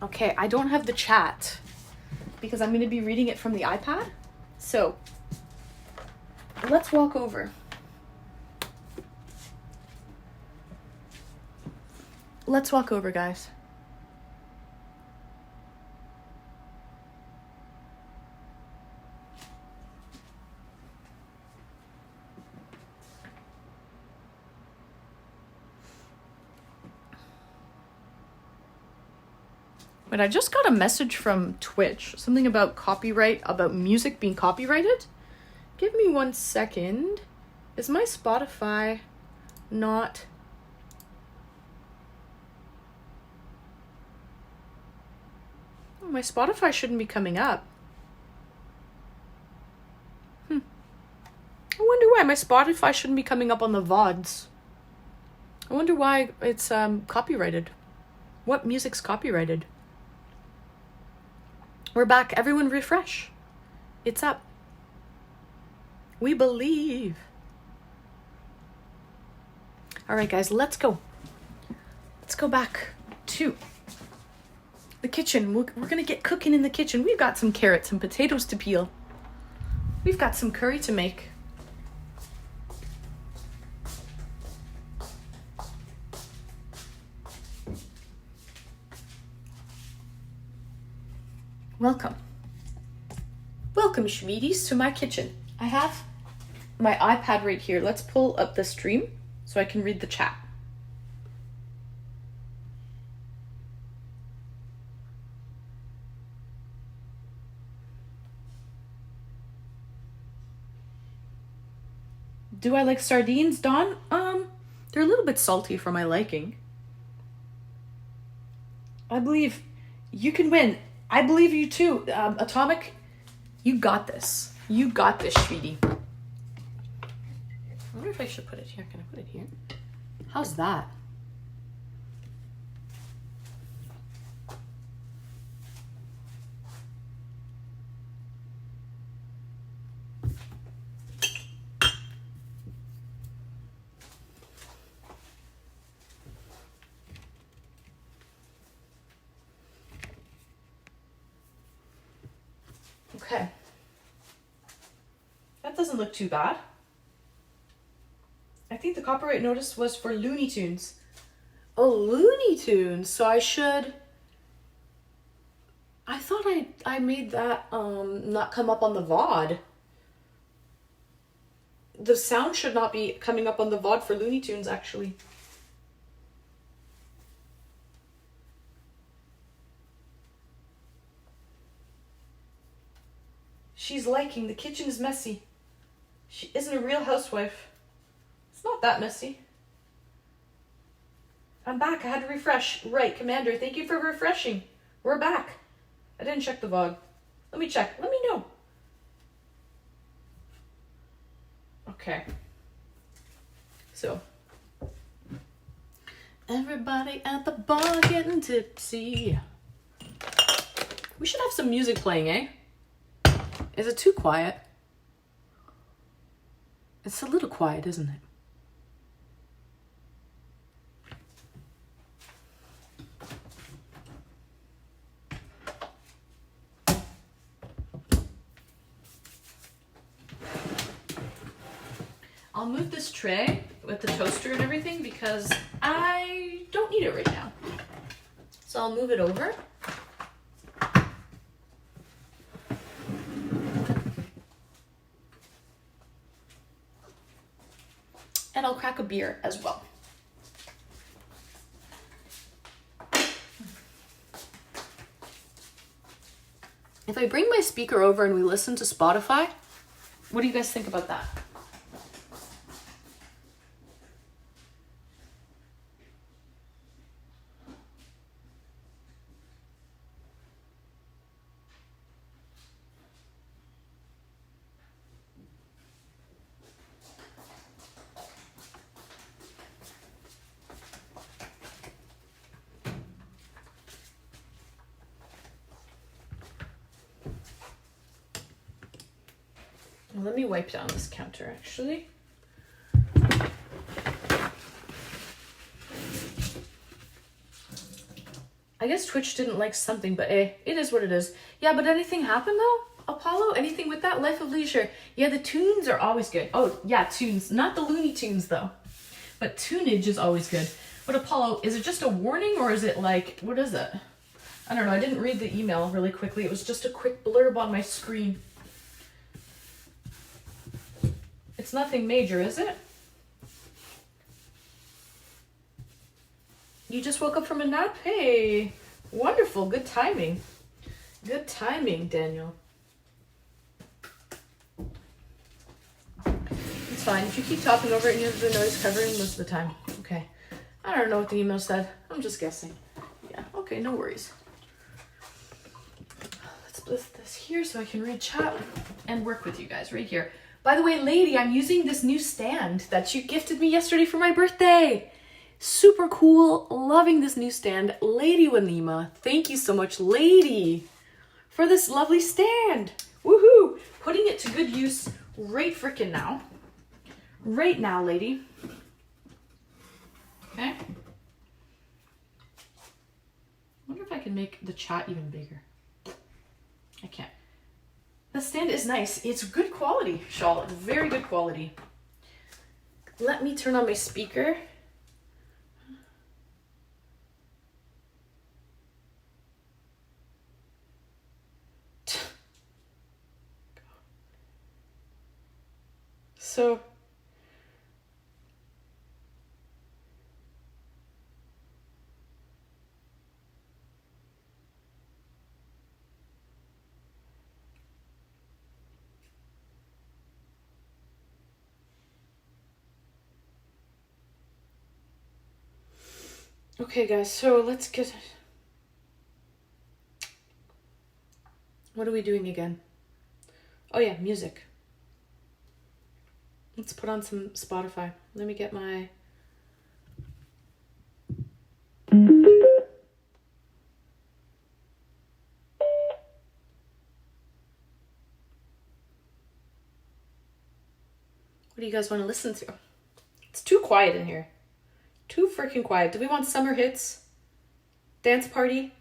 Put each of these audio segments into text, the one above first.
Okay, I don't have the chat because I'm going to be reading it from the iPad. So, let's walk over. Let's walk over, guys. But I just got a message from Twitch, something about copyright, about music being copyrighted. Give me 1 second. Is my Spotify not... Oh, my Spotify shouldn't be coming up. I wonder why my Spotify shouldn't be coming up on the VODs. I wonder why it's copyrighted. What music's copyrighted? We're back. Everyone refresh. It's up. We believe. All right, guys, let's go. Let's go back to the kitchen. We're going to get cooking in the kitchen. We've got some carrots and potatoes to peel. We've got some curry to make. Welcome. Welcome, sweeties, to my kitchen. I have my iPad right here. Let's pull up the stream so I can read the chat. Do I like sardines, Dawn? They're a little bit salty for my liking. I believe you can win. I believe you too, Atomic. You got this. You got this, sweetie. I wonder if I should put it here. Can I put it here? How's that? Okay. That doesn't look too bad. I think the copyright notice was for Looney Tunes. Oh, Looney Tunes. So I should... I thought I made that not come up on the VOD. The sound should not be coming up on the VOD for Looney Tunes, actually. She's liking, the kitchen is messy. She isn't a real housewife. It's not that messy. I'm back, I had to refresh. Right, Commander, thank you for refreshing. We're back. I didn't check the VOD. Let me check, let me know. Okay. So. Everybody at the bar getting tipsy. We should have some music playing, eh? Is it too quiet? It's a little quiet, isn't it? I'll move this tray with the toaster and everything because I don't need it right now. So I'll move it over. And I'll crack a beer as well. If I bring my speaker over and we listen to Spotify, what do you guys think about that? Well, let me wipe down this counter, actually. I guess Twitch didn't like something, but it is what it is. Yeah, but anything happened though? Apollo, anything with that? Life of Leisure. Yeah, the tunes are always good. Oh, yeah, tunes. Not the Looney Tunes though. But tunage is always good. But Apollo, is it just a warning or is it like, what is it? I don't know. I didn't read the email really quickly. It was just a quick blurb on my screen. It's nothing major, is it? You just woke up from a nap? Hey, wonderful. Good timing. Good timing, Daniel. It's fine. If you keep talking over it and you have the noise covering most of the time. Okay. I don't know what the email said. I'm just guessing. Yeah, okay, no worries. Let's put this here so I can read chat and work with you guys right here. By the way, lady, I'm using this new stand that you gifted me yesterday for my birthday. Super cool. Loving this new stand. Lady Wanima, thank you so much, lady, for this lovely stand. Woohoo! Putting it to good use right frickin' now. Right now, lady. Okay. Wonder if I can make the chat even bigger. I can't. The stand is nice. It's good quality, Shawl. Very good quality. Let me turn on my speaker. So okay, guys, so let's get... What are we doing again? Oh yeah, music. Let's put on some Spotify. Let me get my... What do you guys want to listen to? It's too quiet in here. Too freaking quiet. Do we want summer hits? Dance party?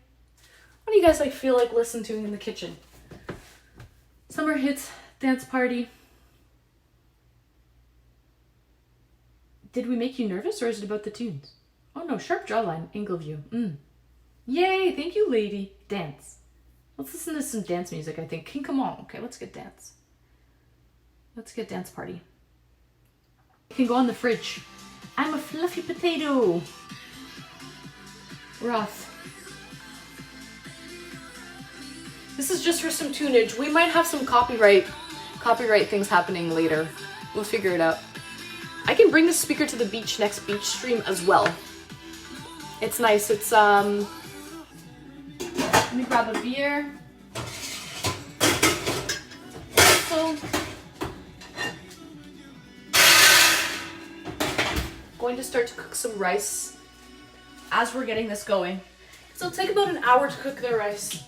What do you guys feel like listening to in the kitchen? Summer hits, dance party. Did we make you nervous or is it about the tunes? Oh no, sharp jawline, angle view. Yay, thank you, lady. Dance. Let's listen to some dance music, I think. Come on. Okay, let's get dance. Let's get dance party. You can go on the fridge. I'm a fluffy potato. Roth. This is just for some tunage. We might have some copyright things happening later. We'll figure it out. I can bring the speaker to the beach next beach stream as well. It's nice. It's let me grab a beer. So going to start to cook some rice as we're getting this going. So it'll take about an hour to cook the rice.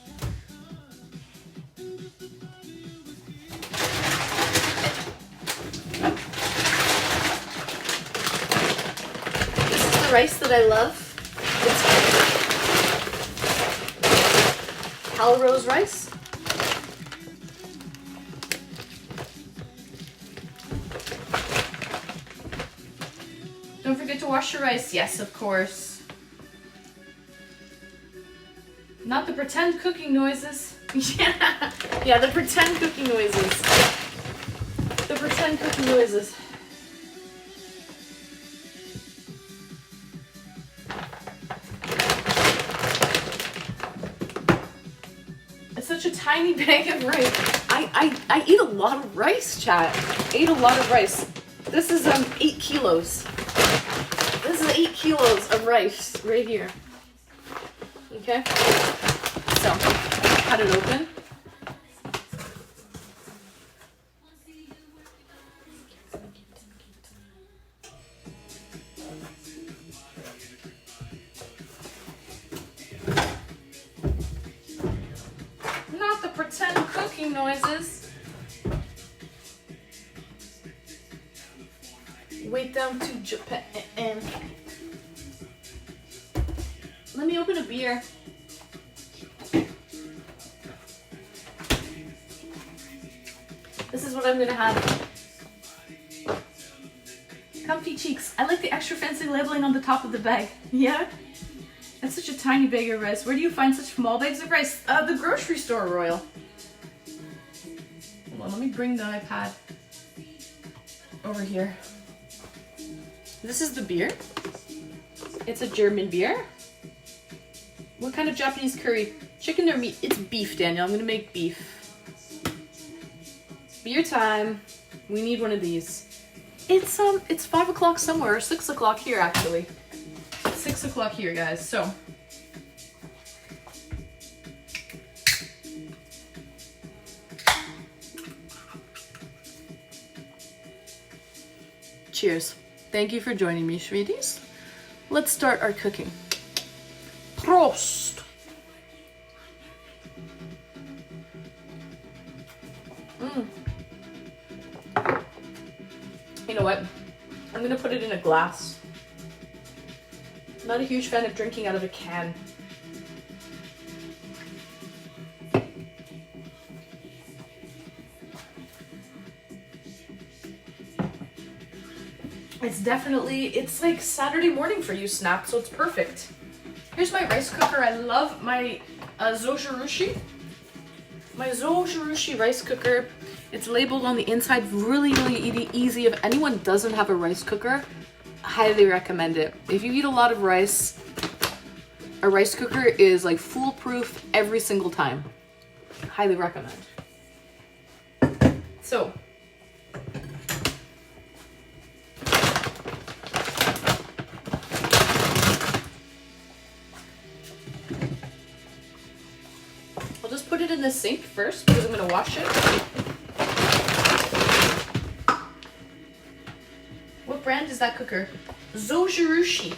This is the rice that I love. It's Calrose rice. Don't forget to wash your rice. Yes, of course. Not the pretend cooking noises. Yeah, the pretend cooking noises. The pretend cooking noises. It's such a tiny bag of rice. I eat a lot of rice, chat. I eat a lot of rice. This is 8 kilos. This is 8 kilos of rice right here. Okay? So, cut it open. Not the pretend cooking noises. Wait down to Japan. Let me open a beer. This is what I'm gonna have. Comfy cheeks. I like the extra fancy labeling on the top of the bag. Yeah? That's such a tiny bag of rice. Where do you find such small bags of rice? The grocery store, Royal. Hold on, let me bring the iPad over here. This is the beer. It's a German beer. What kind of Japanese curry? Chicken or meat? It's beef, Daniel. I'm gonna make beef. Beer time. We need one of these. It's 5 o'clock somewhere, or 6 o'clock here actually. 6 o'clock here, guys, so. Cheers. Thank you for joining me, sweeties. Let's start our cooking. Prost! You know what? I'm gonna put it in a glass. I'm not a huge fan of drinking out of a can. It's like Saturday morning for you, Snap, so it's perfect. Here's my rice cooker. I love my Zojirushi. My Zojirushi rice cooker. It's labeled on the inside, really easy. If anyone doesn't have a rice cooker, highly recommend it. If you eat a lot of rice, a rice cooker is like foolproof every single time. Highly recommend. So, I'll just put it in the sink first because I'm gonna wash it. What brand is that cooker? Zojirushi.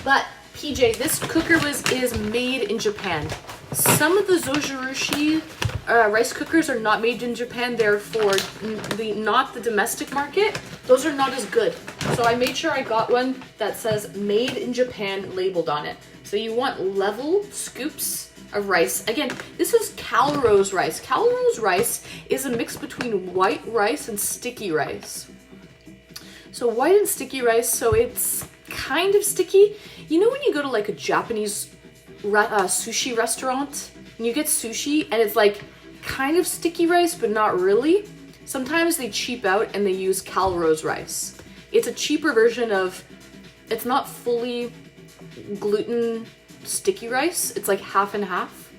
But PJ, this cooker is made in Japan. Some of the Zojirushi rice cookers are not made in Japan. They're for not the domestic market. Those are not as good. So I made sure I got one that says made in Japan labeled on it. So you want level scoops of rice. Again, this is Calrose rice. Calrose rice is a mix between white rice and sticky rice. So white and sticky rice, so it's kind of sticky. You know when you go to like a Japanese sushi restaurant and you get sushi and it's like kind of sticky rice but not really? Sometimes they cheap out and they use Calrose rice. It's a cheaper version of, it's not fully gluten sticky rice. It's like half and half.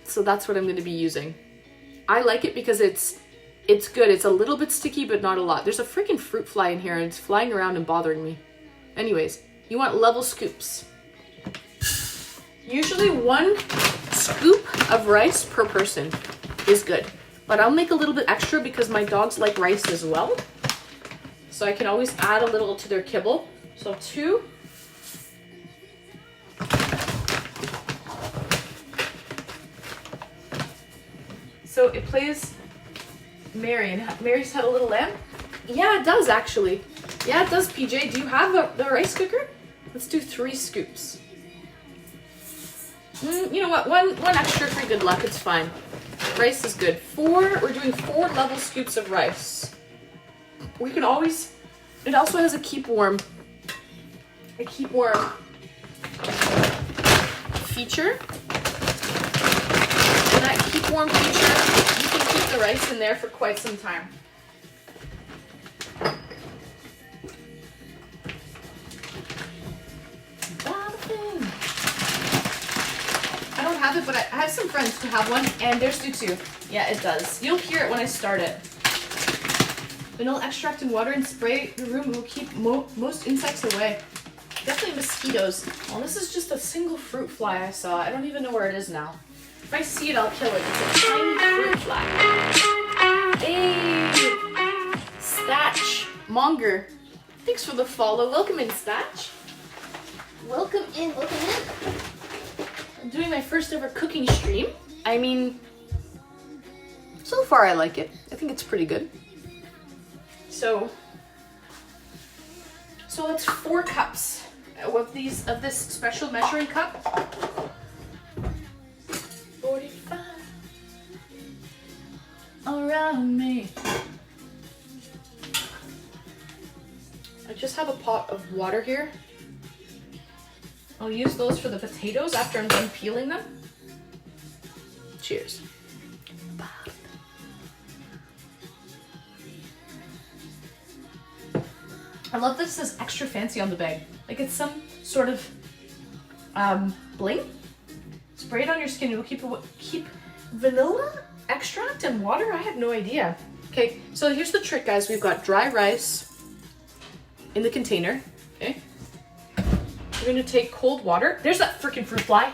So that's what I'm going to be using. I like it because it's good. It's a little bit sticky, but not a lot. There's a freaking fruit fly in here and it's flying around and bothering me. Anyways, you want level scoops. Usually 1 scoop of rice per person is good. But I'll make a little bit extra because my dogs like rice as well. So I can always add a little to their kibble. So 2. So it plays Marion. Mary's had a little lamb? Yeah, it does actually. Yeah, it does, PJ. Do you have the rice cooker? Let's do 3 scoops. You know what? One extra for good luck. It's fine. Rice is good. 4. We're doing 4 level scoops of rice. We can always. It also has a keep warm feature. And that keep warm feature, you can keep the rice in there for quite some time. I don't have it, but I have some friends who have one, and theirs do too. Yeah, it does. You'll hear it when I start it. Vanilla extract and water and spray the room will keep most insects away. Definitely mosquitoes. Well, this is just a single fruit fly I saw. I don't even know where it is now. If I see it, I'll kill it. It's a tiny fruit fly. Hey! Statch. Monger. Thanks for the follow. Welcome in, Statch. Welcome in. I'm doing my first ever cooking stream. I mean, so far I like it. I think it's pretty good. So that's 4 cups of this special measuring cup. 45. around me. I just have a pot of water here. I'll use those for the potatoes after I'm done peeling them. Cheers. I love that it says extra fancy on the bag. Like it's some sort of bling. Spray it on your skin. It will keep vanilla extract and water. I had no idea. Okay, so here's the trick, guys. We've got dry rice in the container. Okay, we're gonna take cold water. There's that freaking fruit fly.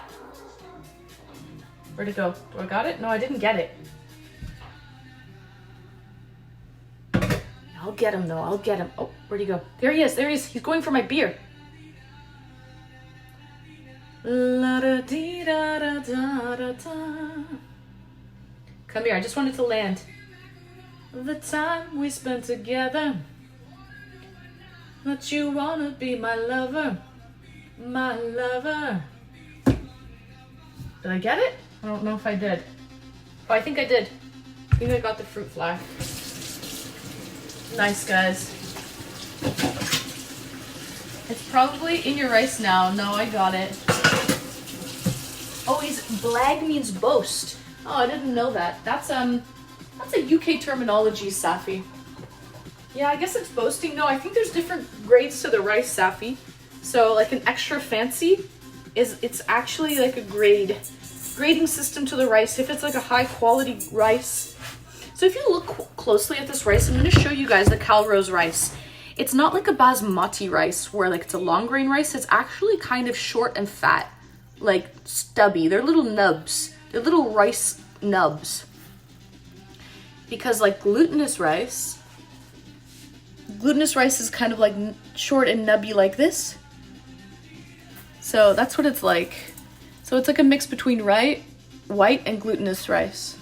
Where'd it go? Do I got it? No, I didn't get it. I'll get him though. I'll get him. Oh, where'd he go? There he is. There he is. He's going for my beer. La da dee da da da da da. Come here. I just wanted to land. The time we spent together. That you wanna be my lover. My lover. Did I get it? I don't know if I did. Oh, I think I did. I think I got the fruit fly. Nice, guys. It's probably in your rice now. No, I got it. Oh, blag means boast. Oh, I didn't know that. That's a UK terminology, Safi. Yeah, I guess it's boasting. No, I think there's different grades to the rice, Safi. So like an extra fancy it's actually like a grading system to the rice. If it's like a high quality rice. So if you look closely at this rice, I'm going to show you guys the Calrose rice. It's not like a basmati rice where like it's a long grain rice. It's actually kind of short and fat, like stubby. They're little nubs. They're little rice nubs. Because like glutinous rice is kind of like short and nubby like this. So that's what it's like. So it's like a mix between white and glutinous rice.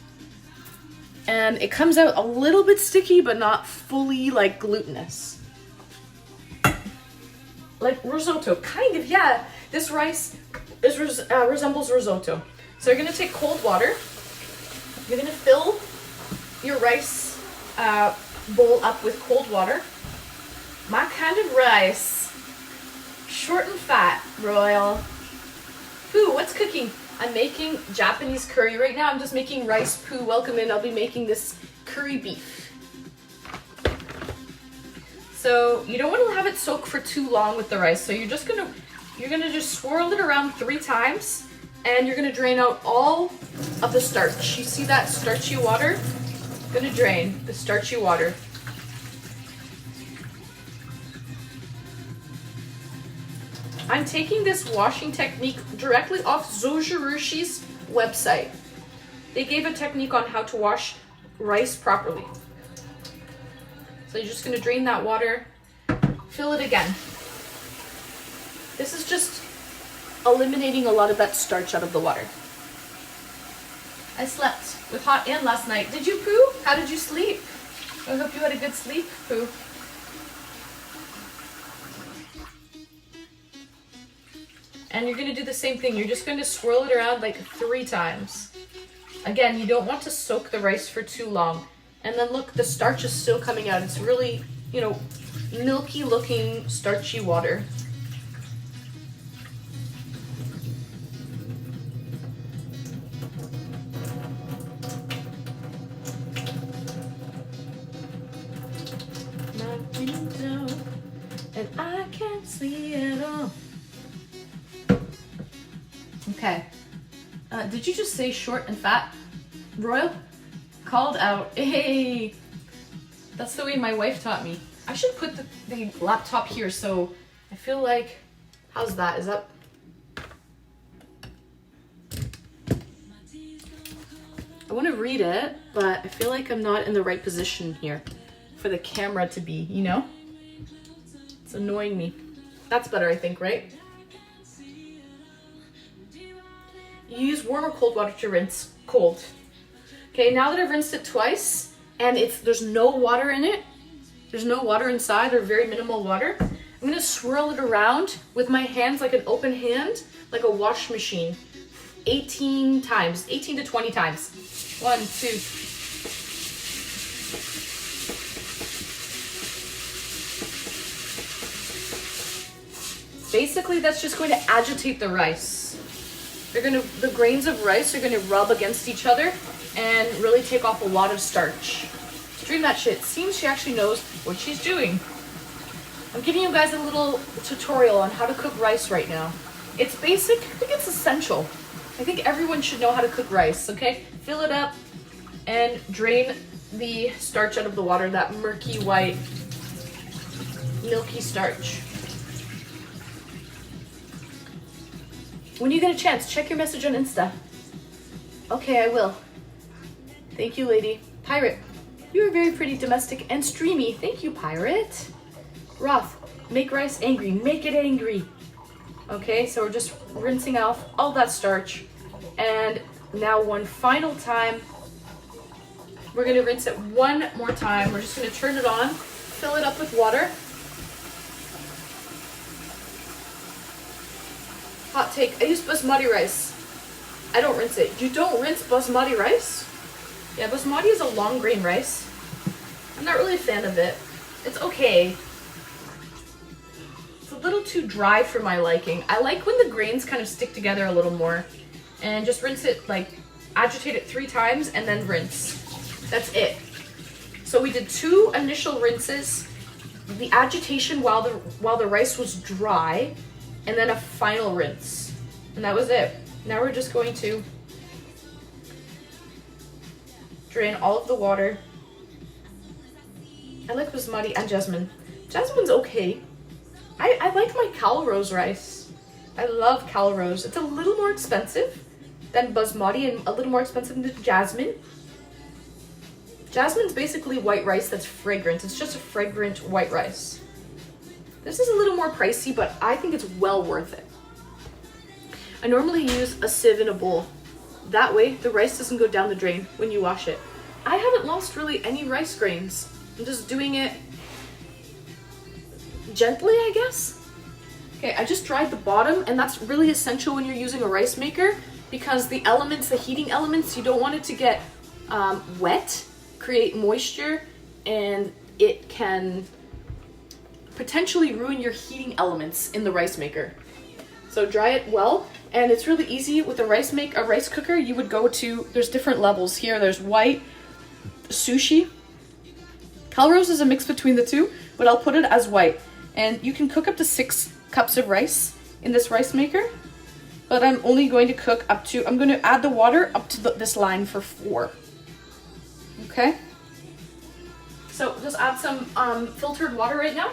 And it comes out a little bit sticky, but not fully like glutinous. Like risotto, kind of, yeah. This rice resembles risotto. So you're gonna take cold water. You're gonna fill your rice bowl up with cold water. My kind of rice. Short and fat, Royal. Ooh, what's cooking? I'm making Japanese curry right now. I'm just making rice poo. Welcome in. I'll be making this curry beef. So you don't want to have it soak for too long with the rice. So you're gonna just swirl it around 3 times, and you're gonna drain out all of the starch. You see that starchy water? Gonna drain the starchy water. I'm taking this washing technique directly off Zojirurshi's website. They gave a technique on how to wash rice properly. So you're just going to drain that water, fill it again. This is just eliminating a lot of that starch out of the water. I slept with hot and last night. Did you, Pooh? How did you sleep? I hope you had a good sleep, Pooh. And you're going to do the same thing. You're just going to swirl it around like 3 times. Again, you don't want to soak the rice for too long. And then look, the starch is still coming out. It's really, milky looking starchy water. My window, and I can't see it all. Okay. Did you just say short and fat? Royal? Called out. Hey! That's the way my wife taught me. I should put the laptop here so I feel like... How's that? Is that... I want to read it, but I feel like I'm not in the right position here for the camera to be, It's annoying me. That's better, I think, right? You use warm or cold water to rinse cold. Okay, now that I've rinsed it twice and there's no water in it, there's no water inside or very minimal water, I'm gonna swirl it around with my hands like an open hand, like a wash machine, 18 to 20 times. 1, 2. Basically, that's just going to agitate the rice. The grains of rice are gonna rub against each other and really take off a lot of starch. Stream that shit. Seems she actually knows what she's doing. I'm giving you guys a little tutorial on how to cook rice right now. It's basic, I think it's essential. I think everyone should know how to cook rice, okay? Fill it up and drain the starch out of the water, that murky white, milky starch. When you get a chance, check your message on Insta. Okay, I will. Thank you, lady. Pirate, you are very pretty, domestic, and streamy. Thank you, Pirate. Roth, make rice angry. Make it angry. Okay, so we're just rinsing off all that starch. And now one final time, we're gonna rinse it one more time. We're just gonna turn it on, fill it up with water. Hot take, I use basmati rice. I don't rinse it. You don't rinse basmati rice? Yeah, basmati is a long grain rice. I'm not really a fan of it. It's okay. It's a little too dry for my liking. I like when the grains kind of stick together a little more. And just rinse it, like, agitate it 3 times and then rinse. That's it. So we did 2 initial rinses, the agitation while the rice was dry, and then a final rinse. And that was it. Now we're just going to drain all of the water. I like basmati and jasmine. Jasmine's okay. I like my Calrose rice. I love Calrose. It's a little more expensive than basmati and a little more expensive than jasmine. Jasmine's basically white rice that's fragrant. It's just a fragrant white rice. This is a little more pricey, but I think it's well worth it. I normally use a sieve in a bowl. That way, the rice doesn't go down the drain when you wash it. I haven't lost really any rice grains. I'm just doing it gently, I guess. Okay, I just dried the bottom, and that's really essential when you're using a rice maker because the elements, the heating elements, you don't want it to get wet, create moisture, and it can potentially ruin your heating elements in the rice maker. So dry it well, and it's really easy with a rice cooker. You would go to, there's different levels here. There's white, sushi. Calrose is a mix between the two, but I'll put it as white. And you can cook up to 6 cups of rice in this rice maker, but I'm only going to cook up to, I'm going to add the water up to this line for 4. Okay? So just add some filtered water right now,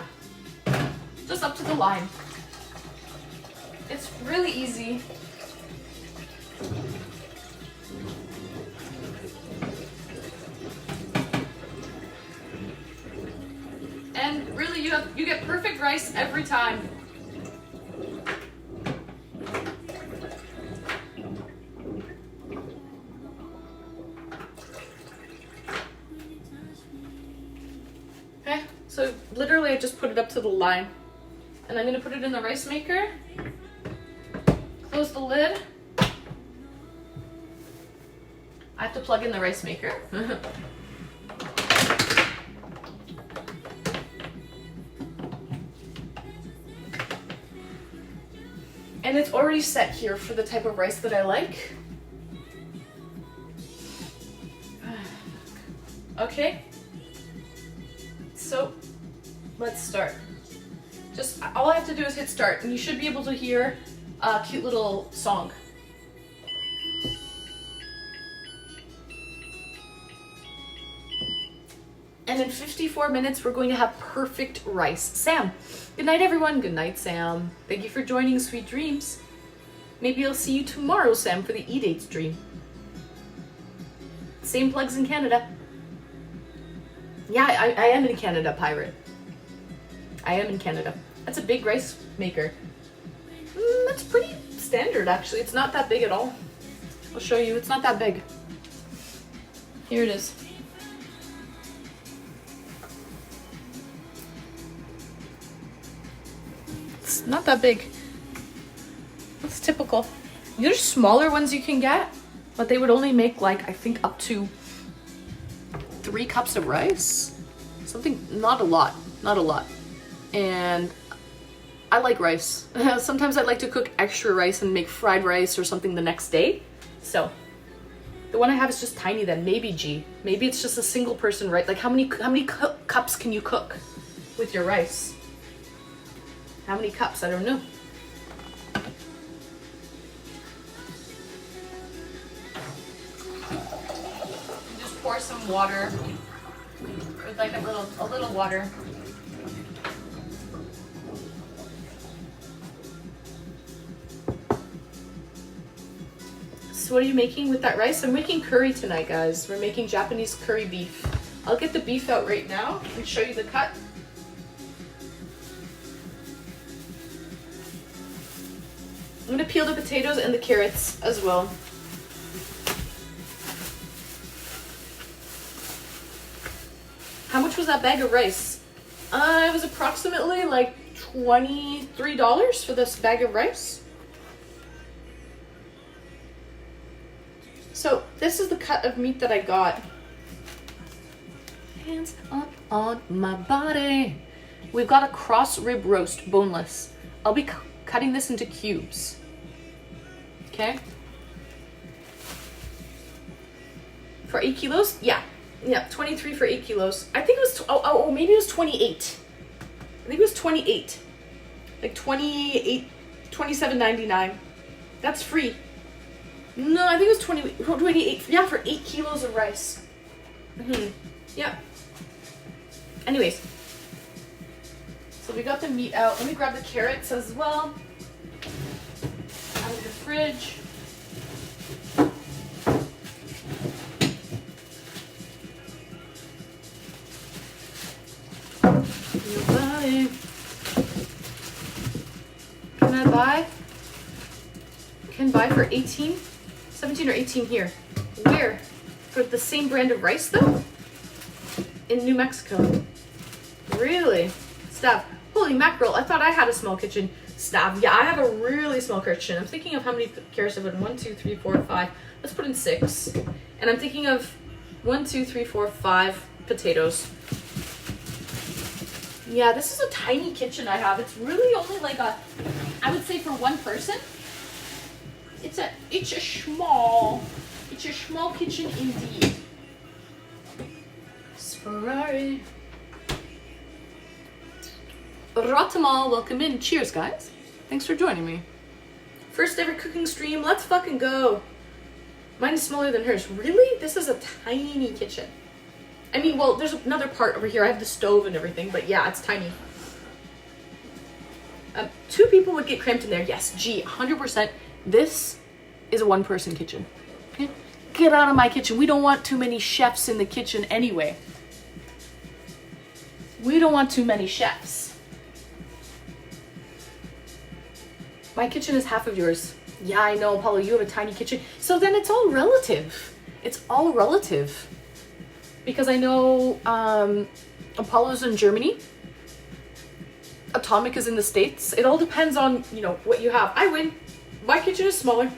just up to the line. It's really easy. And really you get perfect rice every time. Okay, so literally I just put it up to the line. And I'm gonna put it in the rice maker. Close the lid. I have to plug in the rice maker. And it's already set here for the type of rice that I like. Okay. So, let's start. Just, all I have to do is hit start, and you should be able to hear a cute little song. And in 54 minutes, we're going to have perfect rice. Sam. Good night, everyone. Good night, Sam. Thank you for joining. Sweet dreams. Maybe I'll see you tomorrow, Sam, for the E-Date stream. Same plugs in Canada. Yeah, I am in Canada, Pirate. I am in Canada. That's a big rice maker. That's pretty standard, actually. It's not that big at all. I'll show you. It's not that big. Here it is. It's not that big. It's typical. There's smaller ones you can get, but they would only make, like, I think up to 3 cups of rice. Something, not a lot. Not a lot. And I like rice. Sometimes I like to cook extra rice and make fried rice or something the next day. So the one I have is just tiny then. Maybe G. Maybe it's just a single person, right? Like how many cups can you cook with your rice? How many cups? I don't know. Just pour some water with like a little water. So what are you making with that rice? I'm making curry tonight, guys. We're making Japanese curry beef. I'll get the beef out right now and show you the cut. I'm gonna peel the potatoes and the carrots as well. How much was that bag of rice? It was approximately like $23 for this bag of rice. So this is the cut of meat that I got. Hands up on my body. We've got a cross rib roast, boneless. I'll be cutting this into cubes. Okay. For 8 kilos? Yeah. Yeah, 23 for 8 kilos. I think it was, maybe it was 28. I think it was 28. Like 28, $27.99. That's free. No, I think it was 28. Yeah, for 8 kilos of rice. Yeah. Anyways. So we got the meat out. Let me grab the carrots as well. Out of the fridge. Can buy for 18, 17 or 18 here. Where? For the same brand of rice though? In New Mexico. Really? Stav. Holy mackerel, I thought I had a small kitchen. Stav. Yeah, I have a really small kitchen. I'm thinking of how many carrots I put in. 1, 2, 3, 4, 5. Let's put in 6. And I'm thinking of 1, 2, 3, 4, 5 potatoes. Yeah, this is a tiny kitchen I have. It's really only like I would say for one person. It's a small kitchen indeed. Ferrari. Ratamal, welcome in. Cheers, guys. Thanks for joining me. First ever cooking stream. Let's fucking go. Mine is smaller than hers. Really? This is a tiny kitchen. I mean, well, there's another part over here. I have the stove and everything, but yeah, it's tiny. 2 people would get cramped in there. Yes, G, 100%. This is a one-person kitchen. Okay? Get out of my kitchen. We don't want too many chefs in the kitchen anyway. We don't want too many chefs. My kitchen is half of yours. Yeah, I know, Apollo, you have a tiny kitchen. So then it's all relative. It's all relative. Because I know Apollo's in Germany. Atomic is in the States. It all depends on, you know, what you have. I win. My kitchen is smaller.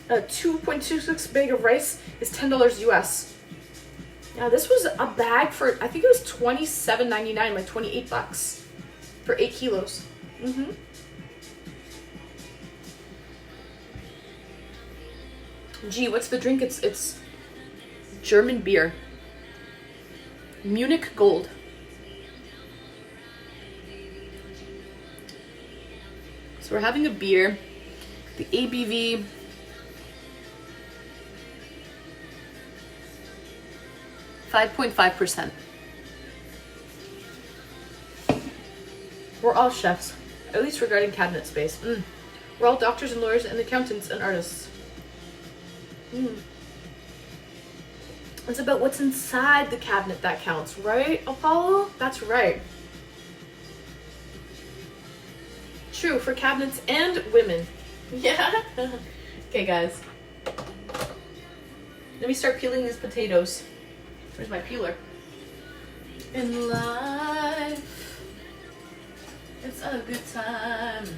A 2.26 bag of rice is $10 US. Yeah, this was a bag for, I think it was $27.99, like 28 bucks for 8 kilos. Gee, what's the drink? It's German beer. Munich Gold. So we're having a beer. The ABV, .5%. We're all chefs, at least regarding cabinet space. We're all doctors and lawyers and accountants and artists. It's about what's inside the cabinet that counts, right, Apollo? That's right. True, for cabinets and women. Yeah. Okay, guys. Let me start peeling these potatoes. Where's my peeler? In life, it's a good time.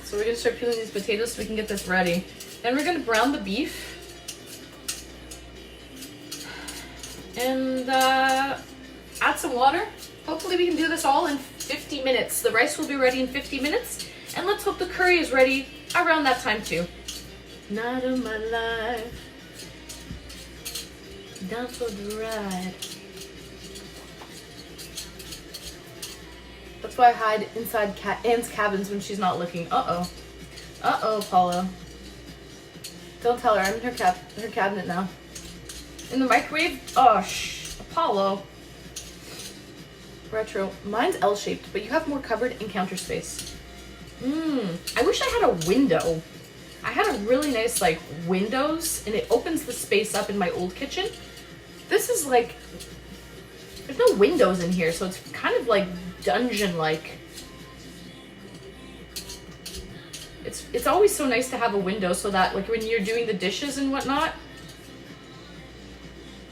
So we're gonna start peeling these potatoes so we can get this ready. And we're gonna brown the beef. And add some water. Hopefully we can do this all in 50 minutes. The rice will be ready in 50 minutes. And let's hope the curry is ready around that time too. Night of my life. Down for the ride. That's why I hide inside Anne's cabins when she's not looking. Uh-oh. Uh-oh, Paula. Don't tell her. I'm in her cabinet now. In the microwave? Oh, Apollo. Retro. Mine's L-shaped, but you have more cupboard and counter space. I wish I had a window. I had a really nice, like, windows, and it opens the space up in my old kitchen. This is, like, there's no windows in here, so it's kind of, like, dungeon-like. It's always so nice to have a window so that, like, when you're doing the dishes and whatnot,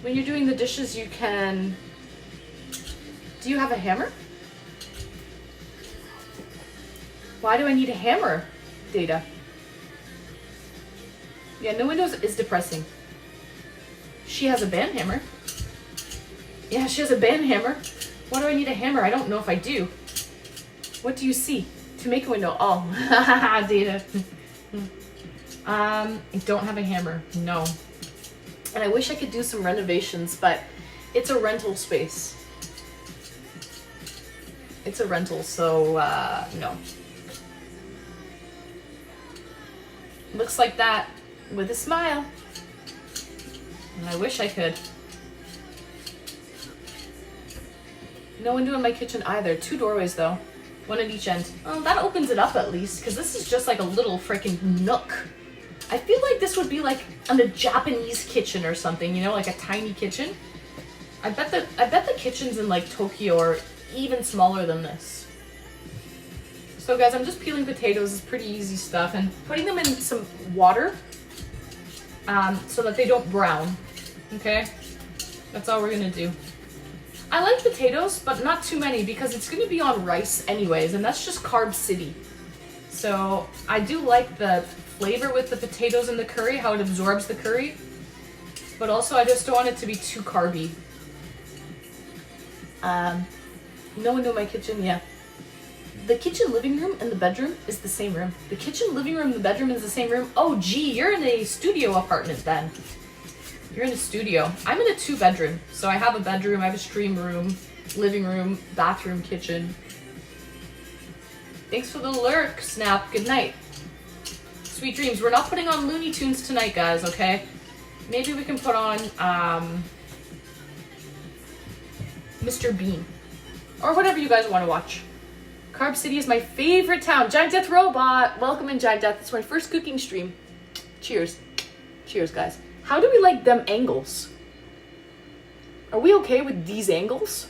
when you're doing the dishes, you can... Do you have a hammer? Why do I need a hammer, Data? Yeah, no windows is depressing. She has a band hammer. Yeah, she has a band hammer. Why do I need a hammer? I don't know if I do. What do you see? To make a window. Oh, Data. I don't have a hammer. No. And I wish I could do some renovations, but it's a rental space. It's a rental, so no. Looks like that with a smile. And I wish I could. No window in my kitchen either. 2 doorways though. One at each end. Oh, that opens it up at least, because this is just like a little freaking nook. I feel like this would be like in a Japanese kitchen or something, you know, like a tiny kitchen. I bet the kitchens in like Tokyo are even smaller than this. So guys, I'm just peeling potatoes. It's pretty easy stuff, and putting them in some water so that they don't brown. Okay, that's all we're gonna do. I like potatoes, but not too many because it's gonna be on rice anyways, and that's just carb city. So I do like the flavor with the potatoes and the curry, how it absorbs the curry, but also I just don't want it to be too carby. No window in my kitchen, yeah. The kitchen, living room, and the bedroom is the same room. The kitchen, living room, and the bedroom is the same room. Oh, gee, you're in a studio apartment then. You're in a studio. I'm in a 2-bedroom. So I have a bedroom, I have a stream room, living room, bathroom, kitchen. Thanks for the lurk, Snap. Good night. Sweet dreams. We're not putting on Looney Tunes tonight, guys, okay? Maybe we can put on Mr. Bean. Or whatever you guys want to watch. Carb City is my favorite town. Giant Death Robot. Welcome in, Giant Death. It's my first cooking stream. Cheers. Cheers, guys. How do we like them angles? Are we okay with these angles?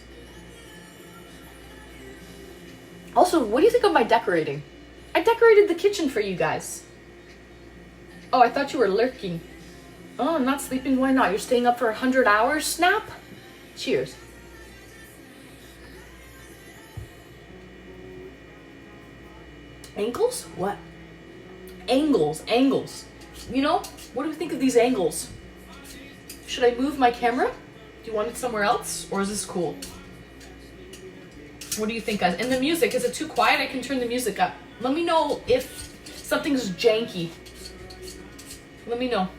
Also, what do you think of my decorating? I decorated the kitchen for you guys. Oh, I thought you were lurking. Oh, I'm not sleeping. Why not? You're staying up for 100 hours? Snap. Cheers. Ankles? What? Angles. Angles. You know, what do we think of these angles? Should I move my camera? Do you want it somewhere else? Or is this cool? What do you think, guys? And the music, is it too quiet? I can turn the music up. Let me know if something's janky. Let me know.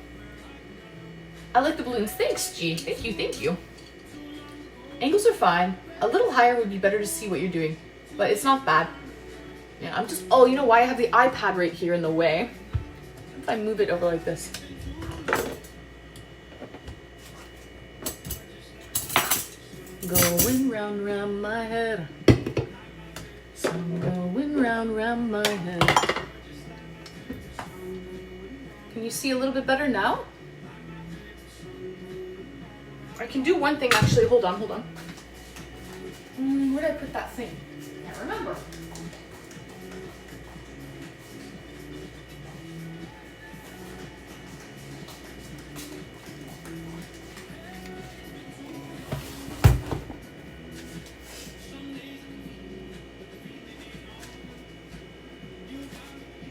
I like the balloons. Thanks, G. Thank you, thank you. Angles are fine. A little higher would be better to see what you're doing. But it's not bad. Yeah, I'm just... Oh, you know why? I have the iPad right here in the way. If I move it over like this. Going round, round my head. Sun going round, round my head. Can you see a little bit better now? I can do one thing actually. Hold on, hold on. Where did I put that thing? I can't remember.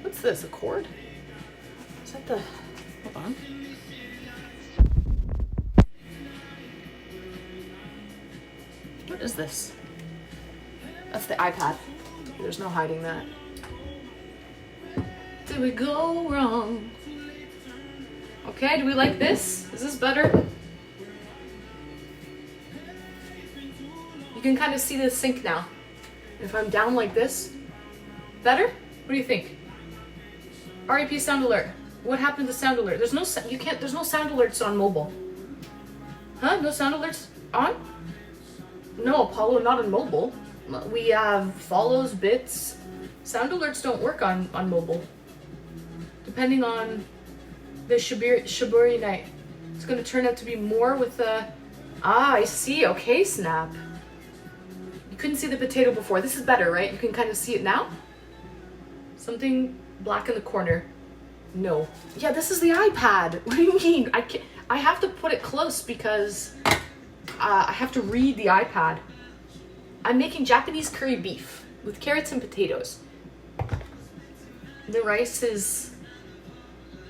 What's this, a cord? Is that the, hold on. What is this? That's the iPad. There's no hiding that. Did we go wrong? Okay, do we like this? Is this better? You can kind of see the sink now. If I'm down like this, better? What do you think? RAP sound alert. What happened to sound alert? There's no there's no sound alerts on mobile. Huh? No sound alerts on? No, Apollo, not on mobile. We have follows, bits. Sound alerts don't work on mobile. Depending on the Shiburi night. It's going to turn out to be more with the... Ah, I see. Okay, Snap. You couldn't see the potato before. This is better, right? You can kind of see it now? Something black in the corner. No. Yeah, this is the iPad. What do you mean? I have to put it close because I have to read the iPad. I'm making Japanese curry beef with carrots and potatoes. The rice is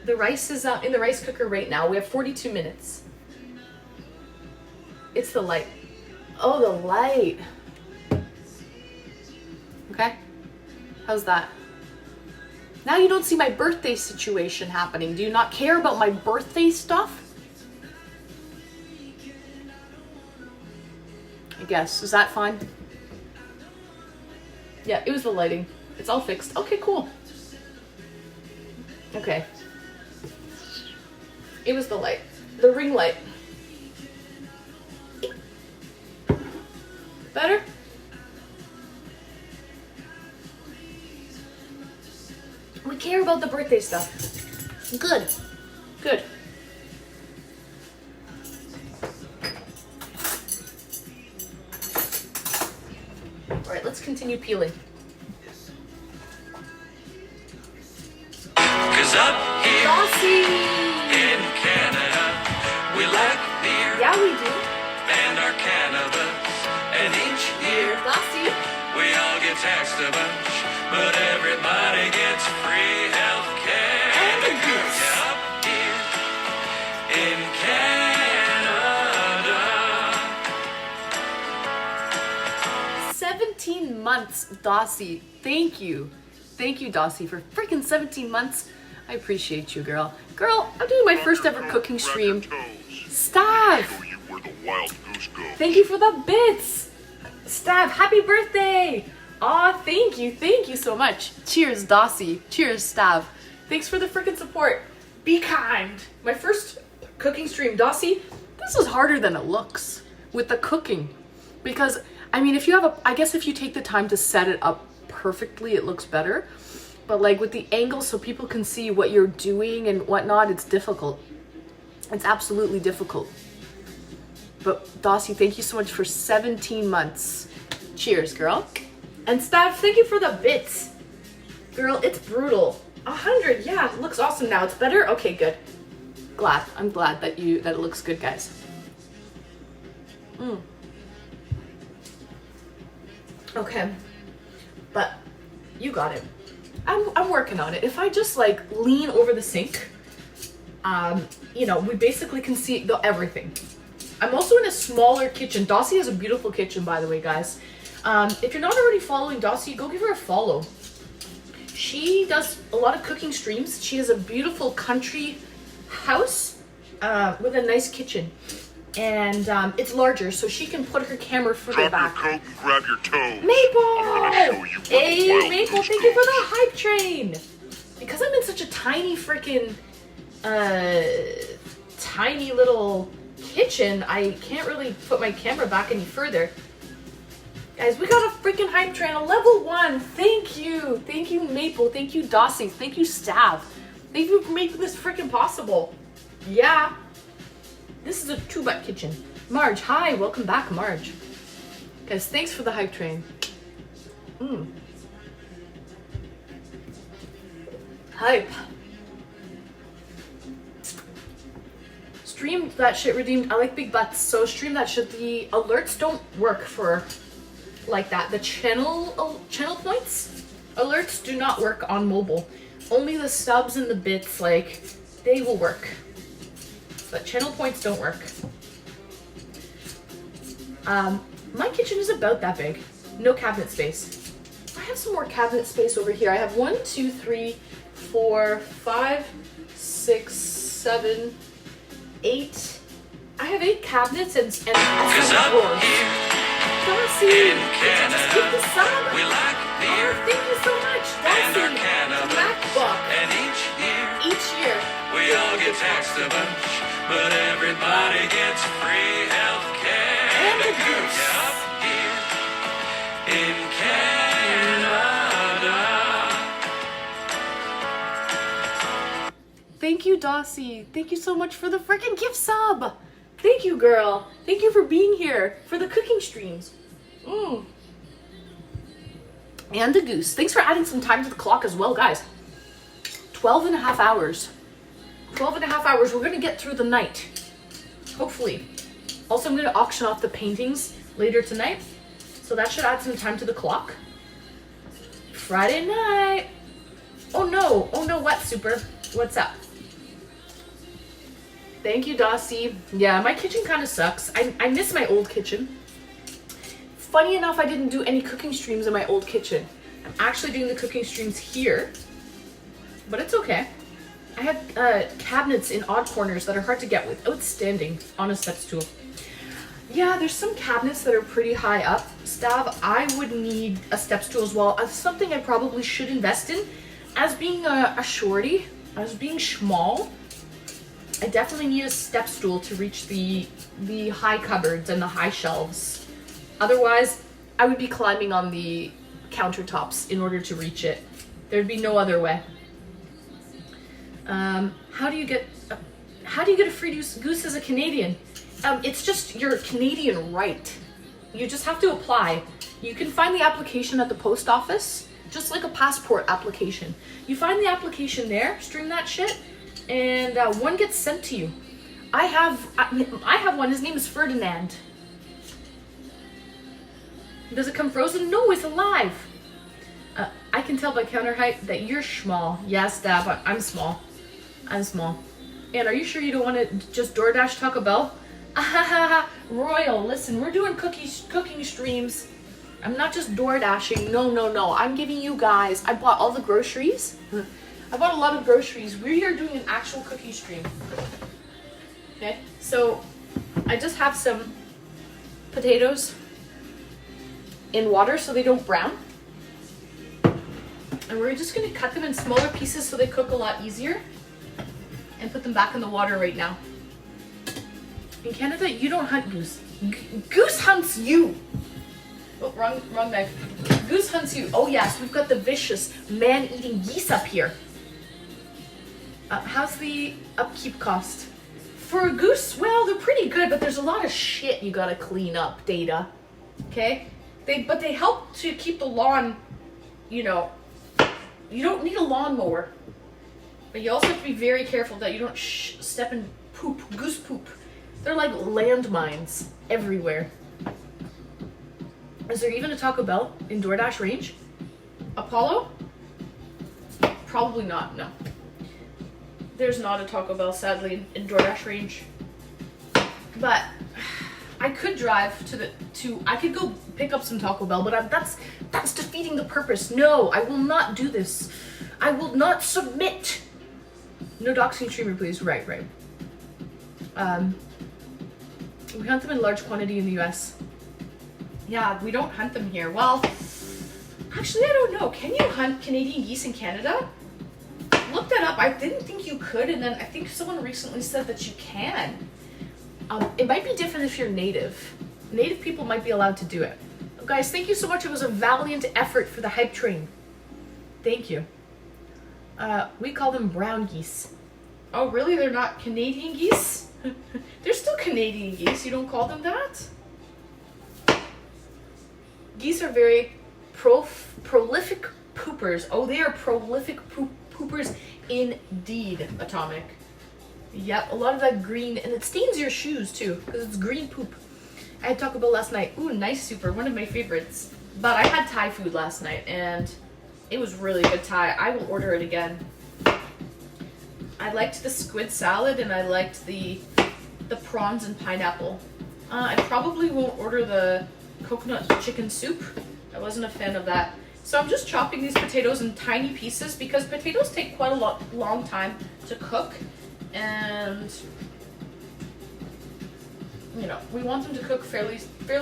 in the rice cooker right now. We have 42 minutes. It's the light. Oh, the light. Okay. How's that? Now you don't see my birthday situation happening. Do you not care about my birthday stuff? I guess. Is that fine? Yeah, it was the lighting. It's all fixed. Okay, cool. Okay. It was the light. The ring light. Better? We care about the birthday stuff. Good. Good. Alright, let's continue peeling. Cause up here in Canada, we like beer. Yeah, we do. And our cannabis. And each year, we all get taxed a bunch. But everybody gets free health care. Yeah, up here in Canada. 17 months, Dossie. Thank you. Thank you, Dossie, for freaking 17 months. I appreciate you, girl. Girl, I'm doing my first ever cooking stream. Stav! Thank you for the bits! Stav, happy birthday! Aw, thank you so much. Cheers, Dossie. Cheers, Stav. Thanks for the freaking support. Be kind. My first cooking stream, Dossie, this is harder than it looks with the cooking. Because, I mean, I guess if you take the time to set it up perfectly, it looks better. But like with the angle so people can see what you're doing and whatnot, it's difficult. It's absolutely difficult. But Dossie, thank you so much for 17 months. Cheers, girl. And Stav, thank you for the bits. Girl, it's brutal. 100, yeah, it looks awesome now. It's better? Okay, good. I'm glad that it looks good, guys. Okay. But you got it. I'm working on it. If I just like lean over the sink, you know, we basically can see everything. I'm also in a smaller kitchen. Dossie has a beautiful kitchen, by the way, guys. If you're not already following Dossie, go give her a follow. She does a lot of cooking streams. She has a beautiful country house with a nice kitchen. And it's larger, so she can put her camera further back. Drop your coat and grab your toes. Maple! I'm gonna show you what Hey, the wild Maple, goose thank you for goes. the hype train! Because I'm in such a tiny freaking, tiny little kitchen, I can't really put my camera back any further. Guys, we got a freaking hype train, a level 1. Thank you. Thank you, Maple. Thank you, Dossie. Thank you, Stav. Thank you for making this freaking possible. Yeah. This is a 2-butt kitchen. Marge, hi. Welcome back, Marge. Guys, thanks for the hype train. Hype. Stream that shit redeemed. I like big butts, so stream that shit. The alerts don't work for like that. The channel points alerts do not work on mobile. Only the subs and the bits, like, they will work. But channel points don't work. My kitchen is about that big. No cabinet space. I have some more cabinet space over here. I have 1, 2, 3, 4, 5, 6, 7, 8. I have 8 cabinets and 'Cause up drawers. here Darcy, in Canada, give the sub. we like beer Oh, thank you so much, and our Darcy. cannabis. MacBook. And Each year. we all get taxed a bunch, but everybody gets free health care. And a goose. Up here in Canada. Thank you, Darcy. Thank you so much for the freaking gift sub. Thank you, girl. Thank you for being here for the cooking streams. And the goose. Thanks for adding some time to the clock as well, guys. 12 and a half hours. 12 and a half hours. We're going to get through the night. Hopefully. Also, I'm going to auction off the paintings later tonight. So that should add some time to the clock. Friday night. Oh no. Oh no, what, Super? What's up? Thank you, Dossie. Yeah, my kitchen kind of sucks. I miss my old kitchen. Funny enough, I didn't do any cooking streams in my old kitchen. I'm actually doing the cooking streams here. But it's okay. I have cabinets in odd corners that are hard to get without standing on a step stool. Yeah, there's some cabinets that are pretty high up. Stav, I would need a step stool as well. That's something I probably should invest in. As being a shorty, as being small, I definitely need a step stool to reach the high cupboards and the high shelves. Otherwise, I would be climbing on the countertops in order to reach it. There'd be no other way. How do you get a free goose as a Canadian? It's just your Canadian right. You just have to apply. You can find the application at the post office, just like a passport application. You find the application there, string that shit, and one gets sent to you. I have one. His name is Ferdinand. Does it come frozen? No, it's alive. I can tell by counter height that you're small. Yes, Dab, I'm small. I'm small. And are you sure you don't want to just DoorDash Taco Bell? Royal, listen, we're doing cooking streams. I'm not just DoorDashing. No. I'm giving you guys. I bought all the groceries. I bought a lot of groceries. We're here doing an actual cooking stream. Okay, so I just have some potatoes in water so they don't brown. And we're just going to cut them in smaller pieces so they cook a lot easier. And put them back in the water right now. In Canada, you don't hunt goose. Goose hunts you. Oh, wrong knife. Goose hunts you. Oh yes, we've got the vicious man-eating geese up here. How's the upkeep cost? For a goose, well, they're pretty good, but there's a lot of shit you gotta clean up, Data. Okay? But they help to keep the lawn, you know, you don't need a lawnmower. But you also have to be very careful that you don't step in poop, goose poop. They're like landmines everywhere. Is there even a Taco Bell in DoorDash range? Apollo? Probably not, no. There's not a Taco Bell, sadly, in DoorDash range. But I could drive I could go pick up some Taco Bell, but that's defeating the purpose. No, I will not do this. I will not submit. No doxing streamer, please. Right. We hunt them in large quantity in the US. Yeah, we don't hunt them here. Well, actually, I don't know. Can you hunt Canadian geese in Canada? Look that up. I didn't think you could, and then I think someone recently said that you can. It might be different if you're native. Native people might be allowed to do it. Guys, thank you so much. It was a valiant effort for the hype train. Thank you. We call them brown geese. Oh, really? They're not Canadian geese? They're still Canadian geese. You don't call them that? Geese are very prolific poopers. Oh, they are prolific poopers indeed, Atomic. Yep, a lot of that green, and it stains your shoes too, because it's green poop. I had Taco Bell last night. Ooh, nice Super, one of my favorites. But I had Thai food last night, and it was really good Thai. I will order it again. I liked the squid salad, and I liked the prawns and pineapple. I probably won't order the coconut chicken soup. I wasn't a fan of that. So I'm just chopping these potatoes in tiny pieces because potatoes take quite a long time to cook. And, you know, we want them to cook fairly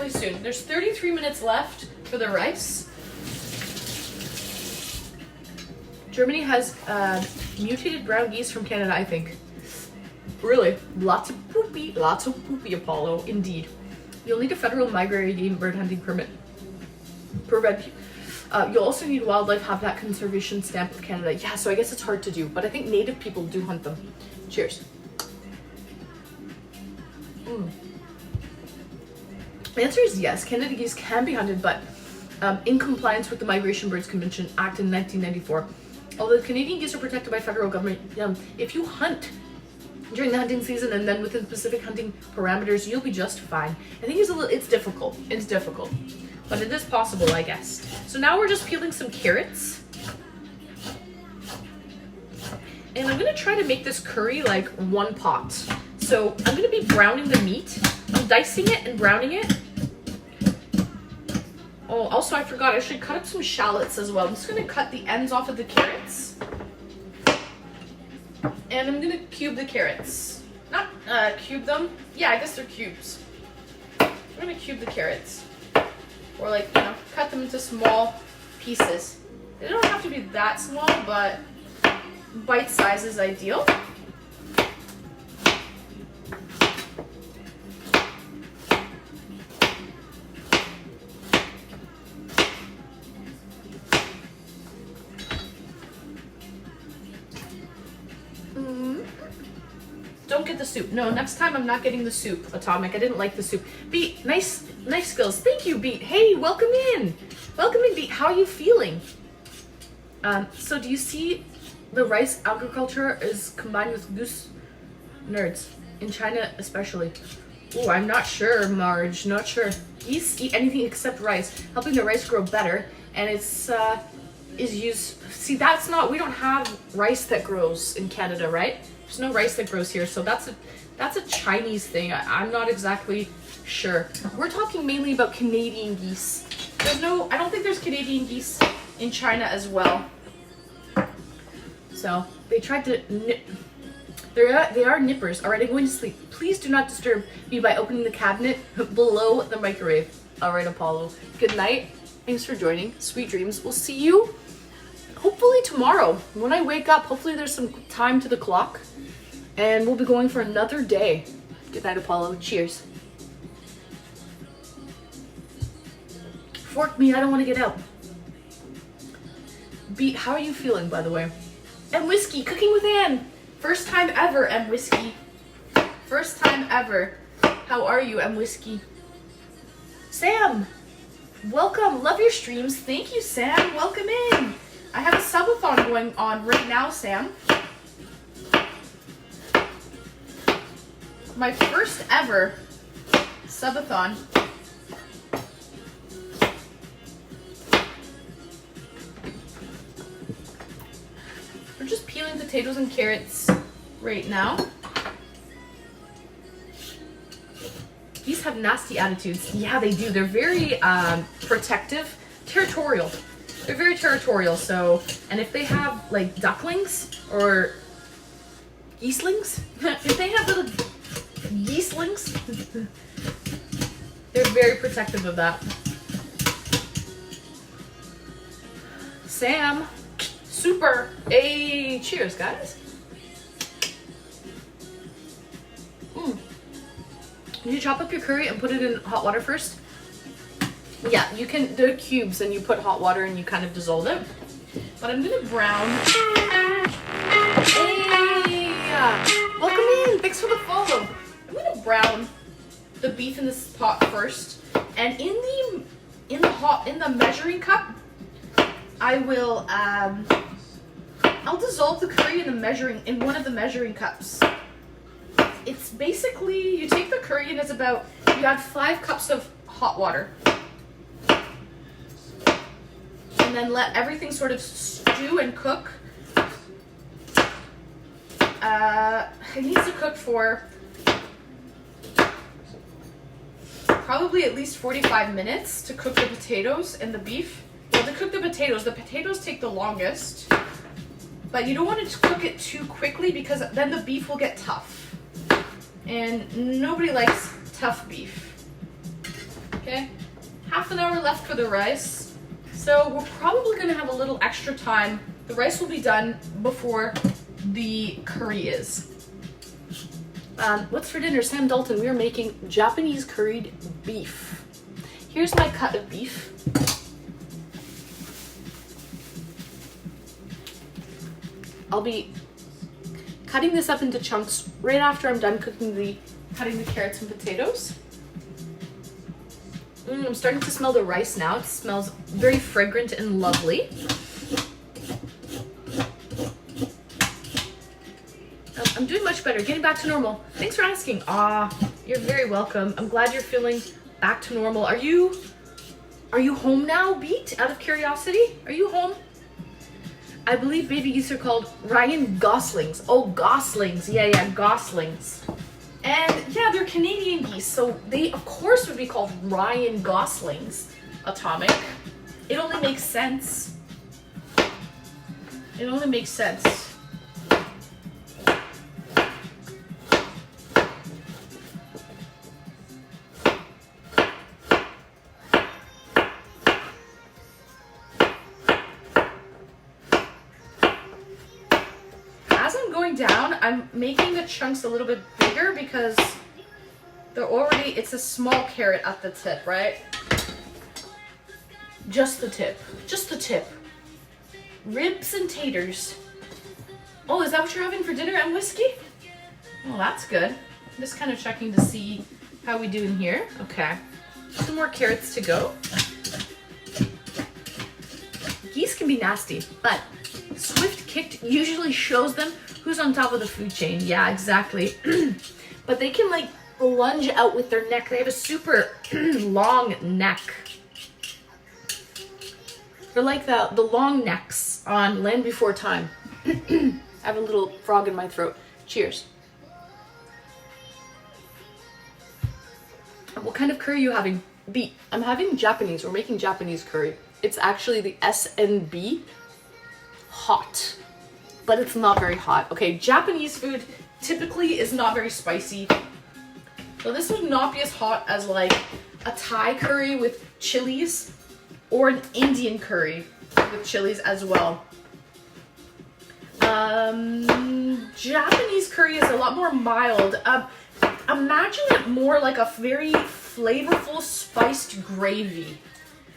soon. There's 33 minutes left for the rice. Germany has mutated brown geese from Canada, I think. Really? Lots of poopy, Apollo, indeed. You'll need a federal migratory game bird hunting permit. You'll also need wildlife habitat conservation stamp of Canada. Yeah, so I guess it's hard to do, but I think native people do hunt them. Cheers. The answer is yes. Canada geese can be hunted, but in compliance with the Migration Birds Convention Act in 1994. Although the Canadian geese are protected by federal government, if you hunt during the hunting season and then within specific hunting parameters, you'll be just fine. I think it's difficult. It's difficult, but it is possible, I guess. So now we're just peeling some carrots. And I'm gonna try to make this curry like one pot. So I'm gonna be browning the meat. I'm dicing it and browning it. Oh, also I forgot, I should cut up some shallots as well. I'm just gonna cut the ends off of the carrots. And I'm gonna cube the carrots. Not cube them. Yeah, I guess they're cubes. I'm gonna cube the carrots. Or like, you know, cut them into small pieces. They don't have to be that small, but bite size is ideal. Don't get the soup. No, next time I'm not getting the soup, Atomic. I didn't like the soup. Beat, nice skills. Thank you, Beat. Hey, welcome in. Welcome in, Beat. How are you feeling? So do you see the rice agriculture is combined with goose nerds in China especially? Oh, I'm not sure, Marge. Not sure. Geese eat anything except rice, helping the rice grow better, and it's is used. See, that's not. We don't have rice that grows in Canada, right? There's no rice that grows here, so that's a Chinese thing. I'm not exactly sure. We're talking mainly about Canadian geese. I don't think there's Canadian geese in China as well. So they tried to nip. They are nippers. All right, I'm going to sleep. Please do not disturb me by opening the cabinet below the microwave. All right, Apollo. Good night. Thanks for joining. Sweet dreams. We'll see you hopefully tomorrow. When I wake up, hopefully there's some time to the clock. And we'll be going for another day. Good night, Apollo. Cheers. Fork me, I don't want to get out. Beat, how are you feeling, by the way? And Whiskey, cooking with Anne. First time ever, M Whiskey. First time ever. How are you, M Whiskey? Sam, welcome. Love your streams. Thank you, Sam. Welcome in. I have a subathon going on right now, Sam. My first ever subathon. We're just peeling potatoes and carrots right now. These have nasty attitudes. Yeah, they do. They're very protective, territorial. They're very territorial. So, and if they have like ducklings or geeslings, if they have little geeslings, they're very protective of that. Sam, super. Hey, cheers, guys. You chop up your curry and put it in hot water first. Yeah, you can do cubes and you put hot water and you kind of dissolve it. But I'm gonna brown. Hey, welcome in. Thanks for the follow. I'm gonna brown the beef in this pot first, and in the measuring cup, I will I'll dissolve the curry in one of the measuring cups. It's basically, you take the curry and you add 5 cups of hot water. And then let everything sort of stew and cook. It needs to cook for probably at least 45 minutes to cook the potatoes and the beef. Well, to cook the potatoes take the longest. But you don't want to cook it too quickly because then the beef will get tough. And nobody likes tough beef. Okay? Half an hour left for the rice. So we're probably going to have a little extra time. The rice will be done before the curry is. What's for dinner? Sam Dalton, we are making Japanese curried beef. Here's my cut of beef. I'll be cutting this up into chunks right after I'm done cutting the carrots and potatoes. I'm starting to smell the rice now. It smells very fragrant and lovely. I'm doing much better, getting back to normal. Thanks for asking. You're very welcome. I'm glad you're feeling back to normal. Are you home now, Beat? Out of curiosity, are you home? I believe baby geese are called Ryan Goslings. Oh, goslings. Yeah, goslings. And yeah, they're Canadian geese, so they of course would be called Ryan Goslings. Atomic. It only makes sense. It only makes sense. Down, I'm making the chunks a little bit bigger because it's a small carrot at the tip, right? Just the tip. Ribs and taters. Oh, is that what you're having for dinner and whiskey? Well, that's good. I'm just kind of checking to see how we do in here. Okay. Some more carrots to go. Geese can be nasty, but swift kicked usually shows them who's on top of the food chain. Yeah, exactly. But they can like lunge out with their neck. They have a super long neck. They're like the long necks on Land Before Time. I have a little frog in my throat. Cheers. What kind of curry are you having? B. I'm having Japanese. We're making Japanese curry. It's actually the SNB hot. But it's not very hot. Okay, Japanese food typically is not very spicy. So this would not be as hot as like a Thai curry with chilies or an Indian curry with chilies as well. Japanese curry is a lot more mild. Imagine it more like a very flavorful spiced gravy.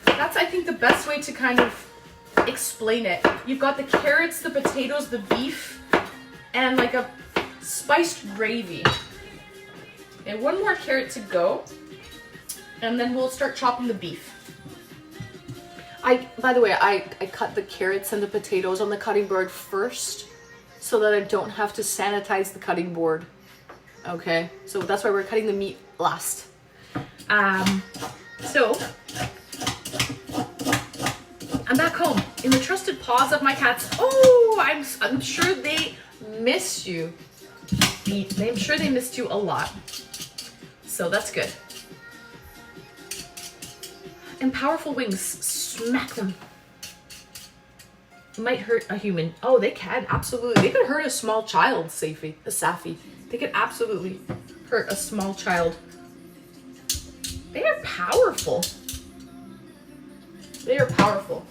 That's, I think, the best way to kind of explain it. You've got the carrots, the potatoes, the beef, and like a spiced gravy. And one more carrot to go, and then we'll start chopping the beef. By the way, I cut the carrots and the potatoes on the cutting board first so that I don't have to sanitize the cutting board. Okay, so that's why we're cutting the meat last. So I'm back home in the trusted paws of my cats. Oh, I'm sure they miss you. I'm sure they missed you a lot. So that's good. And powerful wings, smack them. Might hurt a human. Oh, they can, absolutely. They could hurt a small child, Safi. They could absolutely hurt a small child. They are powerful. They are powerful.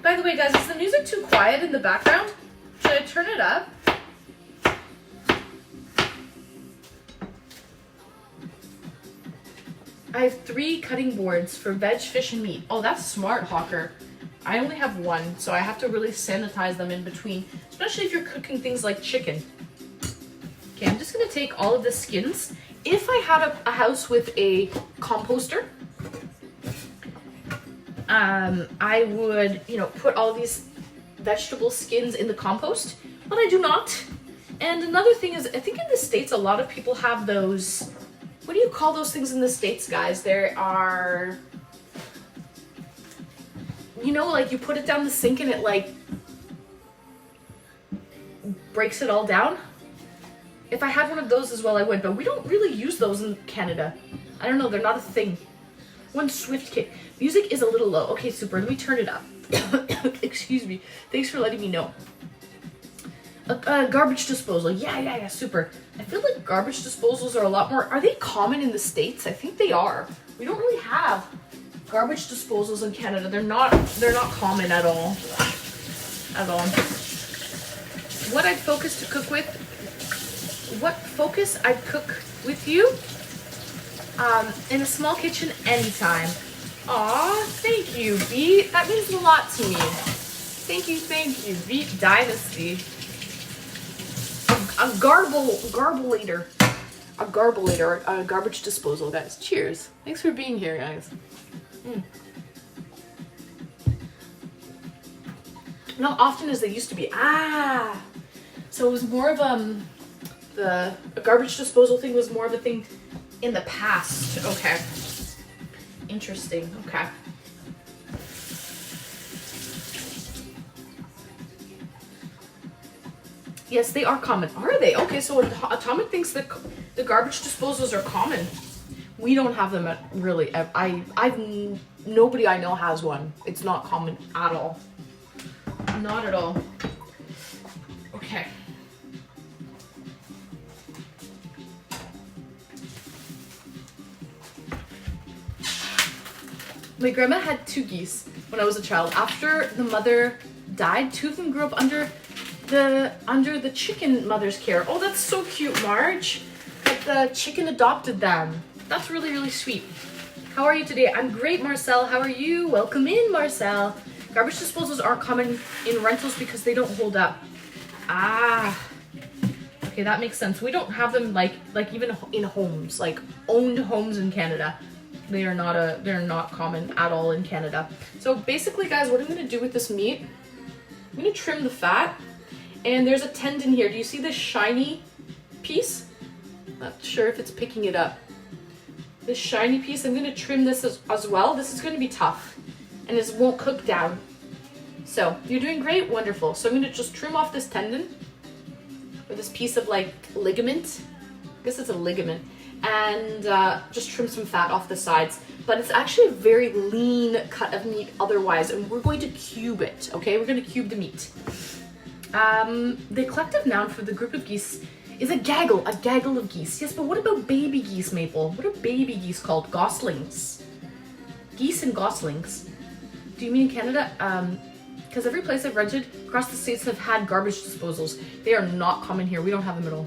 By the way, guys, is the music too quiet in the background? Should I turn it up? I have 3 cutting boards for veg, fish, and meat. Oh, that's smart, Hawker. I only have 1, so I have to really sanitize them in between, especially if you're cooking things like chicken. Okay, I'm just gonna take all of the skins. If I had a house with a composter, I would, put all these vegetable skins in the compost. but I do not. And another thing is, I think in the States, a lot of people have those, what do you call those things in the States, guys? There are, you know, like you put it down the sink and it like breaks it all down. If I had one of those as well, I would, but we don't really use those in Canada. I don't know, they're not a thing. One swift kick. Music is a little low. Okay, super, let me turn it up. Excuse me. Thanks for letting me know. Garbage disposal. Yeah, super. I feel like garbage disposals are a lot more, are they common in the States? I think they are. We don't really have garbage disposals in Canada. They're not common at all. At all. What I focus to cook with, what focus I cook with you in a small kitchen anytime. Aw, thank you, V. That means a lot to me. Thank you, V Dynasty. A garbulator, a garbage disposal, guys. Cheers. Thanks for being here, guys. Not often as they used to be. So it was more of the garbage disposal thing was more of a thing in the past. Okay. Interesting. Okay. Yes, they are common. Are they? Okay, so Atomic thinks that the garbage disposals are common. We don't have them really. Nobody I know has one. It's not common at all. Not at all. Okay. My grandma had 2 geese when I was a child. After the mother died, 2 of them grew up under the chicken mother's care. Oh, that's so cute, Marge. But the chicken adopted them. That's really, really sweet. How are you today? I'm great, Marcel. How are you? Welcome in, Marcel. Garbage disposals are common in rentals because they don't hold up. Okay, that makes sense. We don't have them like even in homes, like owned homes in Canada. They're not common at all in Canada. So basically, guys, what I'm gonna do with this meat, I'm gonna trim the fat. And there's a tendon here. Do you see this shiny piece? Not sure if it's picking it up. This shiny piece, I'm gonna trim this as well. This is gonna be tough and this won't cook down. So you're doing great, wonderful. So I'm gonna just trim off this tendon or this piece of like ligament. I guess it's a ligament. And just trim some fat off the sides. But it's actually a very lean cut of meat otherwise, and we're going to cube it, okay? We're gonna cube the meat. The collective noun for the group of geese is a gaggle of geese. Yes, but what about baby geese, Maple? What are baby geese called? Goslings. Geese and goslings. Do you mean in Canada? Because every place I've rented across the States have had garbage disposals. They are not common here. We don't have them at all.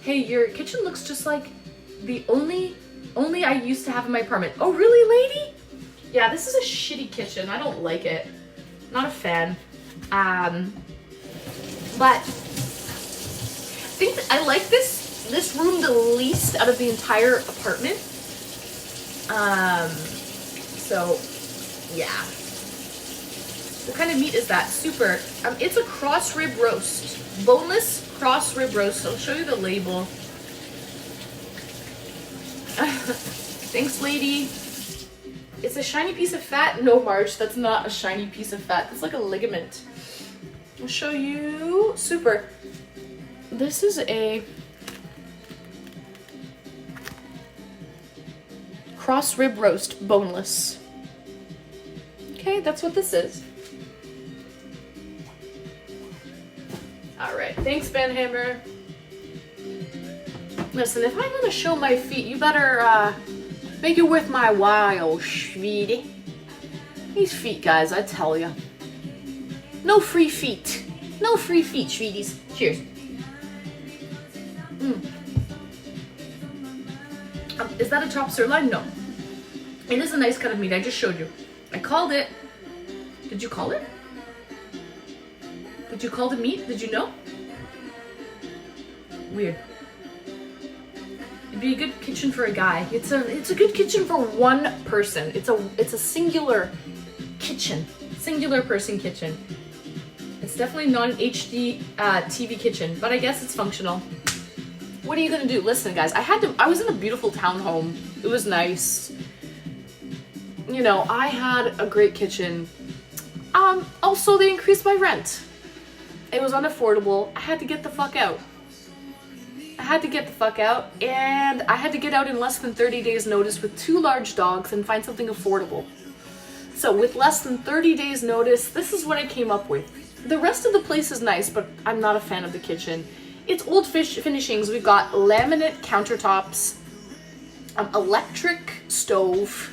Hey, your kitchen looks just like the only I used to have in my apartment. Oh, really, lady? Yeah, this is a shitty kitchen. I don't like it. Not a fan. But I think I like this room the least out of the entire apartment. So yeah. What kind of meat is that? Super. It's a cross rib roast. Boneless cross rib roast. I'll show you the label. Thanks, lady. It's a shiny piece of fat. No, Marge, that's not a shiny piece of fat. That's like a ligament. I'll show you. Super. This is a cross rib roast, boneless. Okay, that's what this is. All right, thanks, Ben Hammer. Listen, if I'm gonna show my feet, you better make it worth my while, sweetie. These feet, guys, I tell ya. No free feet. No free feet, sweeties. Cheers. Is that a chopped sirloin? No. It is a nice cut of meat. I just showed you. I called it. Did you call it? Did you call the meat? Did you know? Weird. It'd be a good kitchen for a guy. It's a good kitchen for one person. It's a singular kitchen. Singular person kitchen. It's definitely not an HD TV kitchen, but I guess it's functional. What are you gonna do? Listen, guys, I was in a beautiful townhome. It was nice. You know, I had a great kitchen. Also, they increased my rent. It was unaffordable. I had to get the fuck out. And I had to get out in less than 30 days notice with 2 large dogs and find something affordable. So with less than 30 days notice, this is what I came up with. The rest of the place is nice, but I'm not a fan of the kitchen. It's old finishings. We've got laminate countertops, electric stove.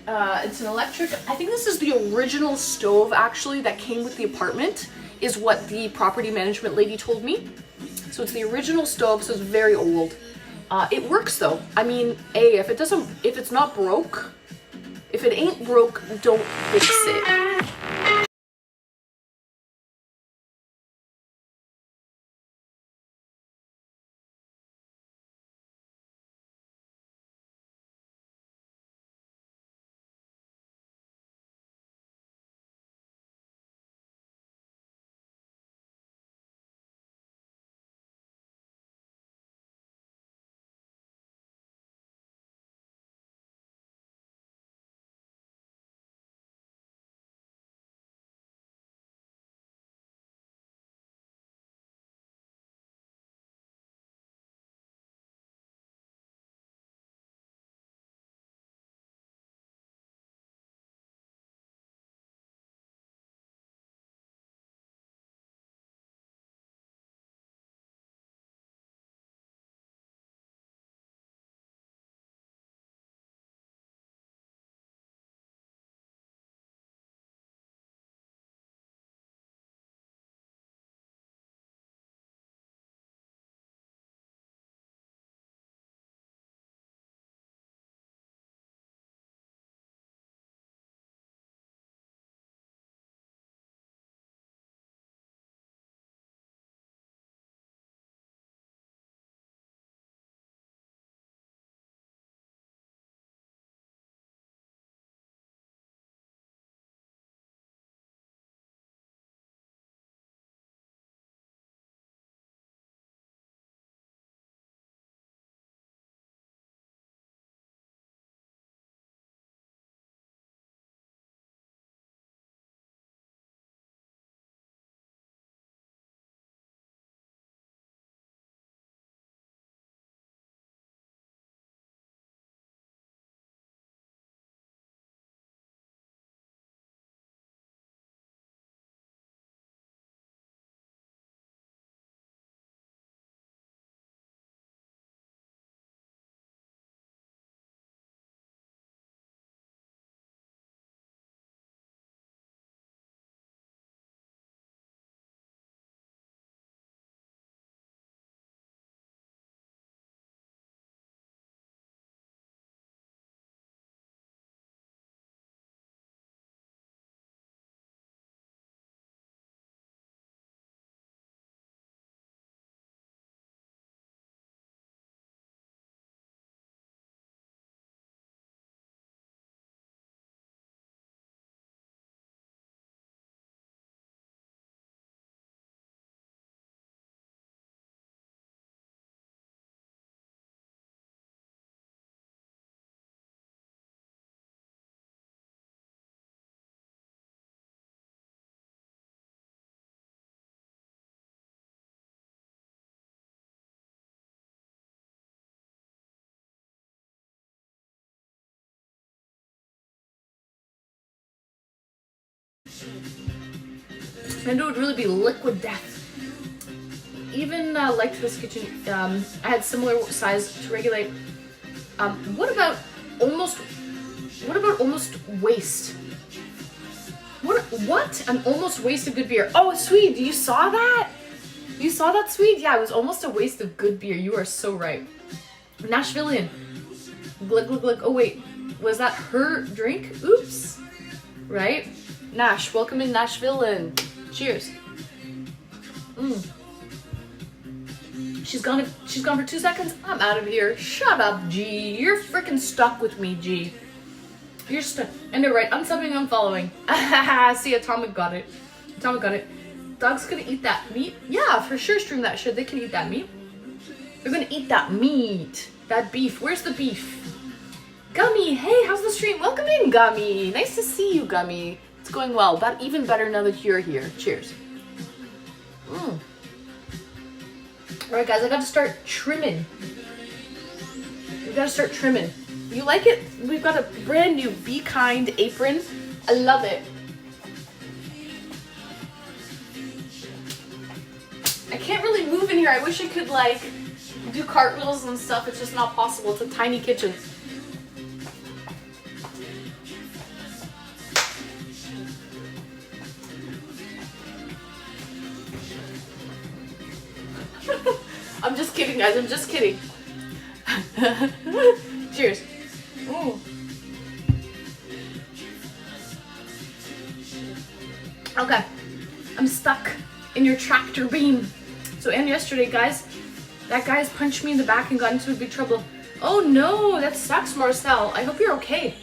It's an electric, I think this is the original stove actually that came with the apartment, is what the property management lady told me. So it's the original stove, so it's very old. It works though. I mean, if it's not broke, if it ain't broke, don't fix it. And it would really be liquid death. Even liked this kitchen. I had similar size to regulate. What about almost waste? What? An almost waste of good beer. Oh, Swede, you saw that? You saw that, Swede? Yeah, it was almost a waste of good beer. You are so right. Nashvilleian. Glug, glug, glug. Oh, wait. Was that her drink? Oops. Right? Nash, welcome in Nashvilleian. Cheers. She's gone for 2 seconds. I'm out of here. Shut up, G. You're freaking stuck with me, G. You're stuck. And they're right. Unsubbing, unfollowing. See, Atomic got it. Tama got it. Dog's gonna eat that meat? Yeah, for sure, Stream That Shit. They can eat that meat. They're gonna eat that meat. That beef. Where's the beef? Gummy, hey, how's the stream? Welcome in, Gummy. Nice to see you, Gummy. It's going well. But even better now that you're here. Cheers. Alright, guys, I gotta start trimming. We gotta start trimming. You like it? We've got a brand new Be Kind apron. I love it. I can't really move in here. I wish I could, like, do cartwheels and stuff. It's just not possible. It's a tiny kitchen. I'm just kidding, guys. I'm just kidding. Cheers. Ooh. Okay. I'm stuck in your tractor beam. So, and yesterday, guys, that guy's punched me in the back and got into big trouble. Oh no, that sucks, Marcel. I hope you're okay.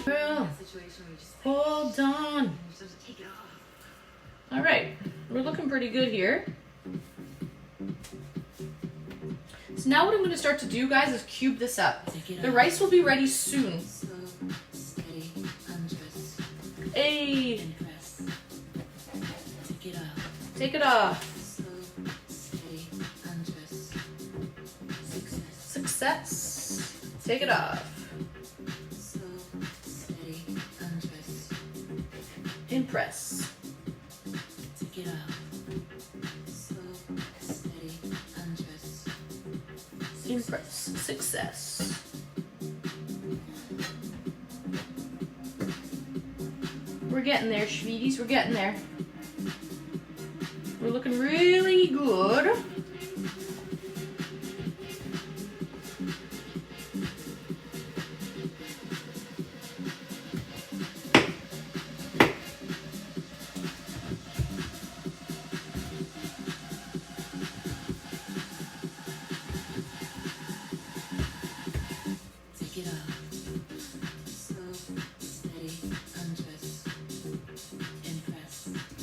Well, hold on. All right, we're looking pretty good here. So now what I'm going to start to do, guys, is cube this up. The rice will be ready soon. Hey! Take it off. Success. Take it off. Impress. Impress. Success. We're getting there, sweeties. We're getting there. We're looking really good.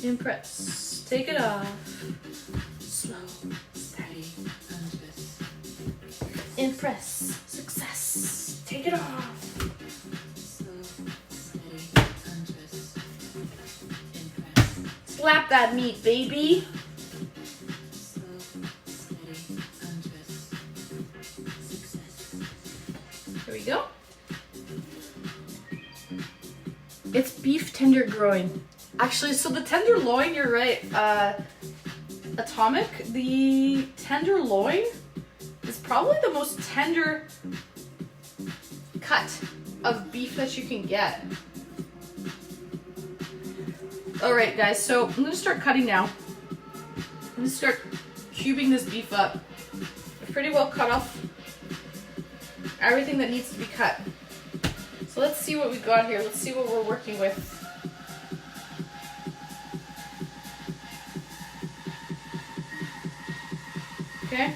Impress. Take it off. Slow, steady, undress. Impress. Success. Take it off. Slow, steady, undress. Impress. Slap that meat, baby. Slow, steady, undress. Success. Here we go. It's beef tender growing. Actually, so the tenderloin, you're right, Atomic, the tenderloin is probably the most tender cut of beef that you can get. Alright guys, so I'm going to start cutting now. I'm going to start cubing this beef up. I've pretty well cut off everything that needs to be cut. So let's see what we got here. Let's see what we're working with. Okay.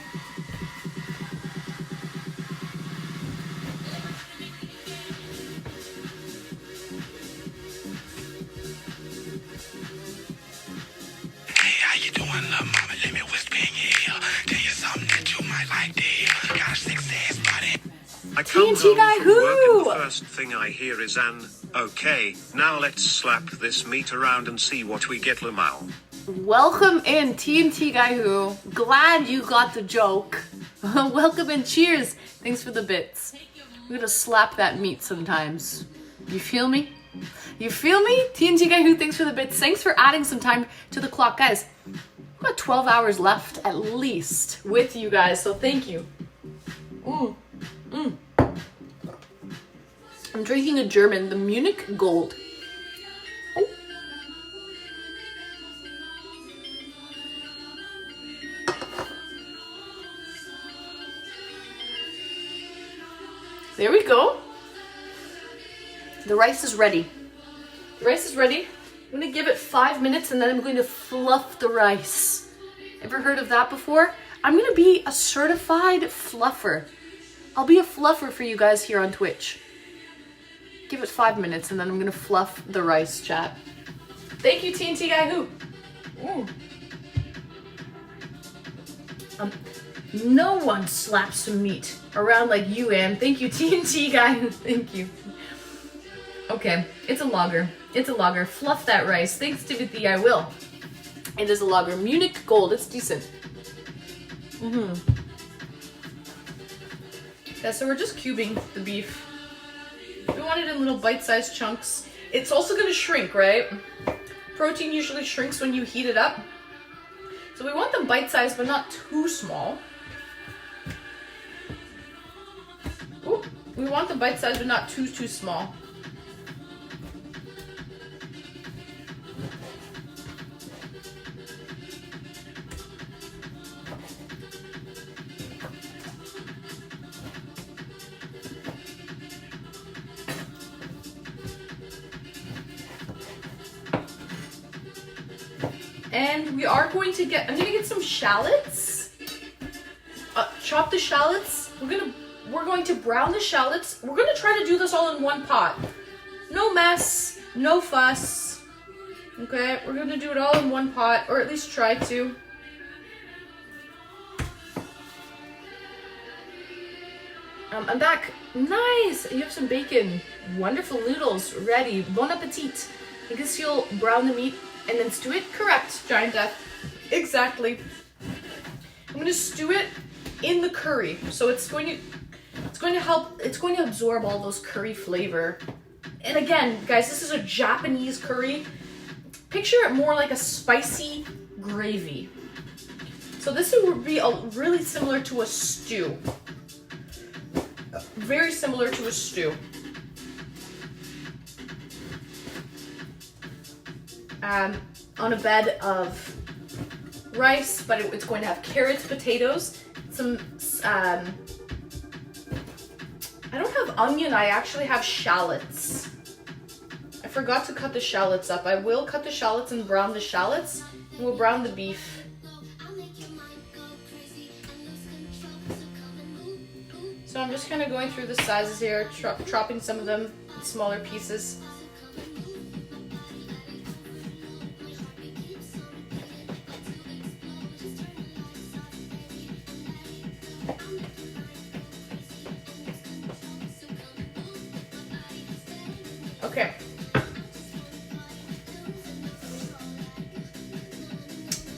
Hey, how you doing, little mama? Let me whisper in your ear. Tell you something that you might like to hear. Got a success, buddy. I come TNT guy home from work and who? the first thing I hear is an, okay, now let's slap this meat around and see what we get, Lamau. Welcome in, TNT guy who. Glad you got the joke. Welcome in, cheers. Thanks for the bits. We're gonna slap that meat sometimes. You feel me? You feel me? TNT guy who, thanks for the bits. Thanks for adding some time to the clock. Guys, we've got 12 hours left at least with you guys, so thank you. I'm drinking a German, the Munich Gold. Oh. There we go. The rice is ready. The rice is ready. I'm gonna give it 5 minutes and then I'm going to fluff the rice. Ever heard of that before? I'm gonna be a certified fluffer. I'll be a fluffer for you guys here on Twitch. Give it 5 minutes and then I'm gonna fluff the rice, chat. Thank you, TNT Guy Who. Ooh. No one slaps some meat around like you, Ann. Thank you, TNT Guy. Thank you. Okay, it's a lager. It's a lager. Fluff that rice. Thanks, Timothy, I will. It is a lager. Munich Gold. It's decent. Yeah, so we're just cubing the beef. We want it in little bite-sized chunks. It's also gonna shrink, right? Protein usually shrinks when you heat it up. So we want them bite-sized, but not too small. Ooh, we want them bite-sized, but not too small. And we are going to I'm gonna get some shallots. Chop the shallots. We're going to brown the shallots. We're gonna try to do this all in one pot. No mess, no fuss. Okay, we're gonna do it all in one pot, or at least try to. I'm back. Nice! You have some bacon. Wonderful noodles ready. Bon appetit. I guess you'll brown the meat and then stew it? Correct, Giant Death. Exactly. I'm gonna stew it in the curry. So it's going to absorb all those curry flavor. And again, guys, this is a Japanese curry. Picture it more like a spicy gravy. So this would be really similar to a stew. Very similar to a stew. On a bed of rice, but it's going to have carrots, potatoes, some, I don't have onion, I actually have shallots. I forgot to cut the shallots up. I will cut the shallots and brown the shallots, and we'll brown the beef. So I'm just kind of going through the sizes here, chopping some of them in smaller pieces. Okay.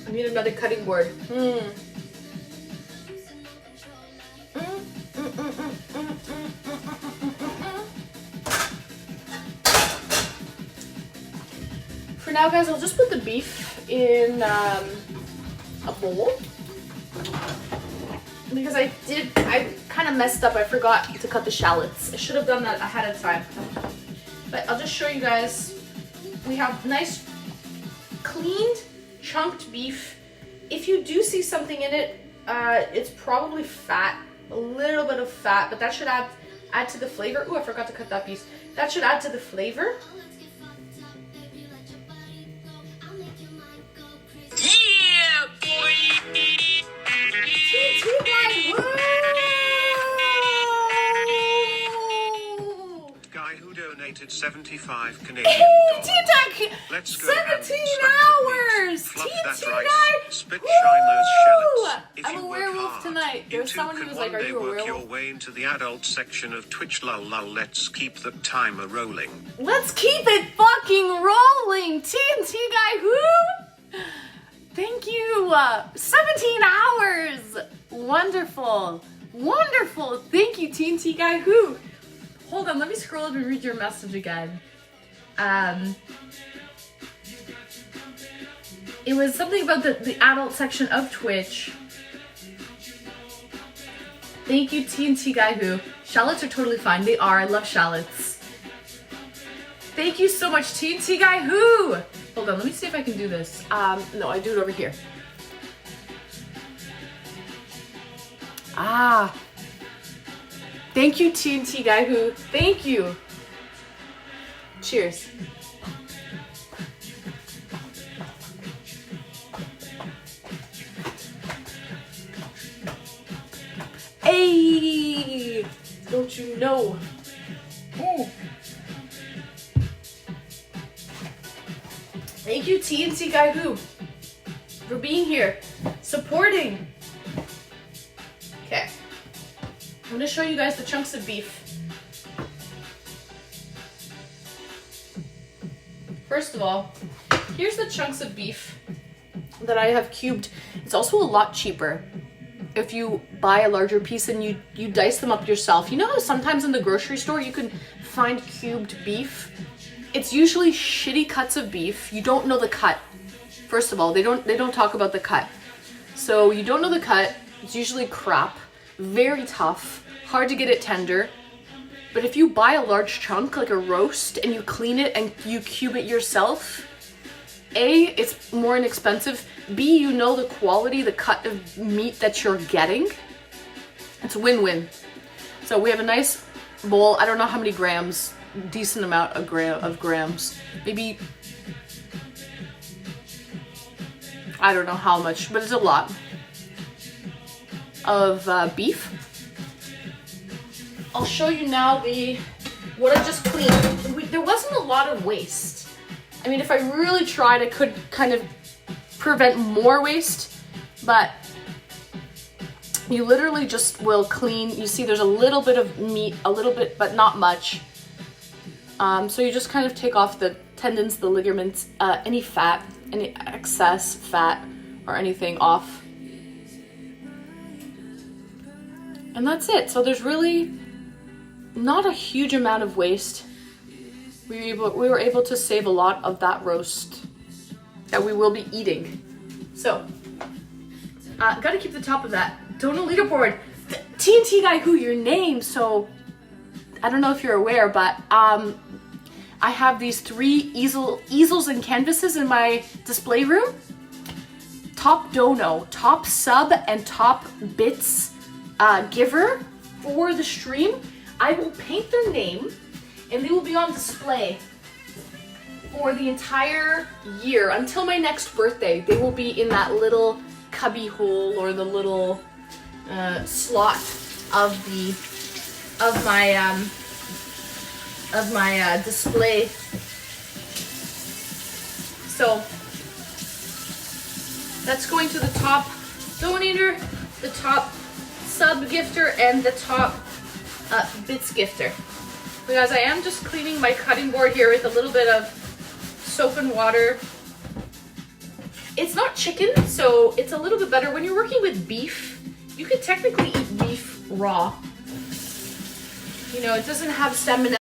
I need another cutting board. For now, guys, I'll just put the beef in a bowl. Because I kind of messed up. I forgot to cut the shallots. I should have done that ahead of time. But I'll just show you guys. We have nice, cleaned, chunked beef. If you do see something in it, it's probably fat. A little bit of fat, but that should add to the flavor. Ooh, I forgot to cut that piece. That should add to the flavor. Yeah, boy! Guy who donated 75 Canadian dollars. T-Tech! Let's go 17 hours! Fluff that TNT rice, guy! spit Woo! shine those shallots. If I'm you a work werewolf hard, tonight. There you was two someone who can was one like, are day you a work your werewolf? way into the adult section of Twitch. Lol lol. Let's keep the timer rolling. Let's keep it fucking rolling! TNT guy who? Thank you! 17 hours! Wonderful! Wonderful! Thank you, TNT guy who? Hold on, let me scroll up and read your message again. It was something about the adult section of Twitch. Thank you, TNT guy who. Shallots are totally fine. They are. I love shallots. Thank you so much, TNT guy who. Hold on, let me see if I can do this. No, I do it over here. Ah. Thank you, TNT guy who. Thank you. Cheers. No. Ooh. Thank you, TNT Guy Who, for being here, supporting. Okay. I'm gonna show you guys the chunks of beef. First of all, here's the chunks of beef that I have cubed. It's also a lot cheaper if you buy a larger piece and you dice them up yourself. You know how sometimes in the grocery store you can find cubed beef? It's usually shitty cuts of beef. You don't know the cut. First of all, they don't talk about the cut. So you don't know the cut. It's usually crap, very tough, hard to get it tender. But if you buy a large chunk, like a roast, and you clean it and you cube it yourself, A, it's more inexpensive. B, you know the quality, the cut of meat that you're getting. It's a win-win. So we have a nice bowl. I don't know how many grams, decent amount of grams. Maybe, I don't know how much, but it's a lot of beef. I'll show you now what I just cleaned. There wasn't a lot of waste. I mean, if I really tried, I could kind of prevent more waste, but you literally just will clean. You see there's a little bit of meat, a little bit, but not much. So you just kind of take off the tendons, the ligaments, any fat, any excess fat or anything off. And that's it. So there's really not a huge amount of waste. We were able to save a lot of that roast that we will be eating. So, gotta keep the top of that. Donut leaderboard. TNT Guy Who, your name. So, I don't know if you're aware, but I have these 3 easels and canvases in my display room. Top dono, top sub, and top bits giver for the stream. I will paint their name and they will be on display for the entire year until my next birthday. They will be in that little cubby hole or the little slot of my display. So that's going to the top donator, the top sub gifter, and the top bits gifter. Because I am just cleaning my cutting board here with a little bit of soap and water. It's not chicken, so it's a little bit better. When you're working with beef, you can technically eat beef raw. You know, it doesn't have salmonella.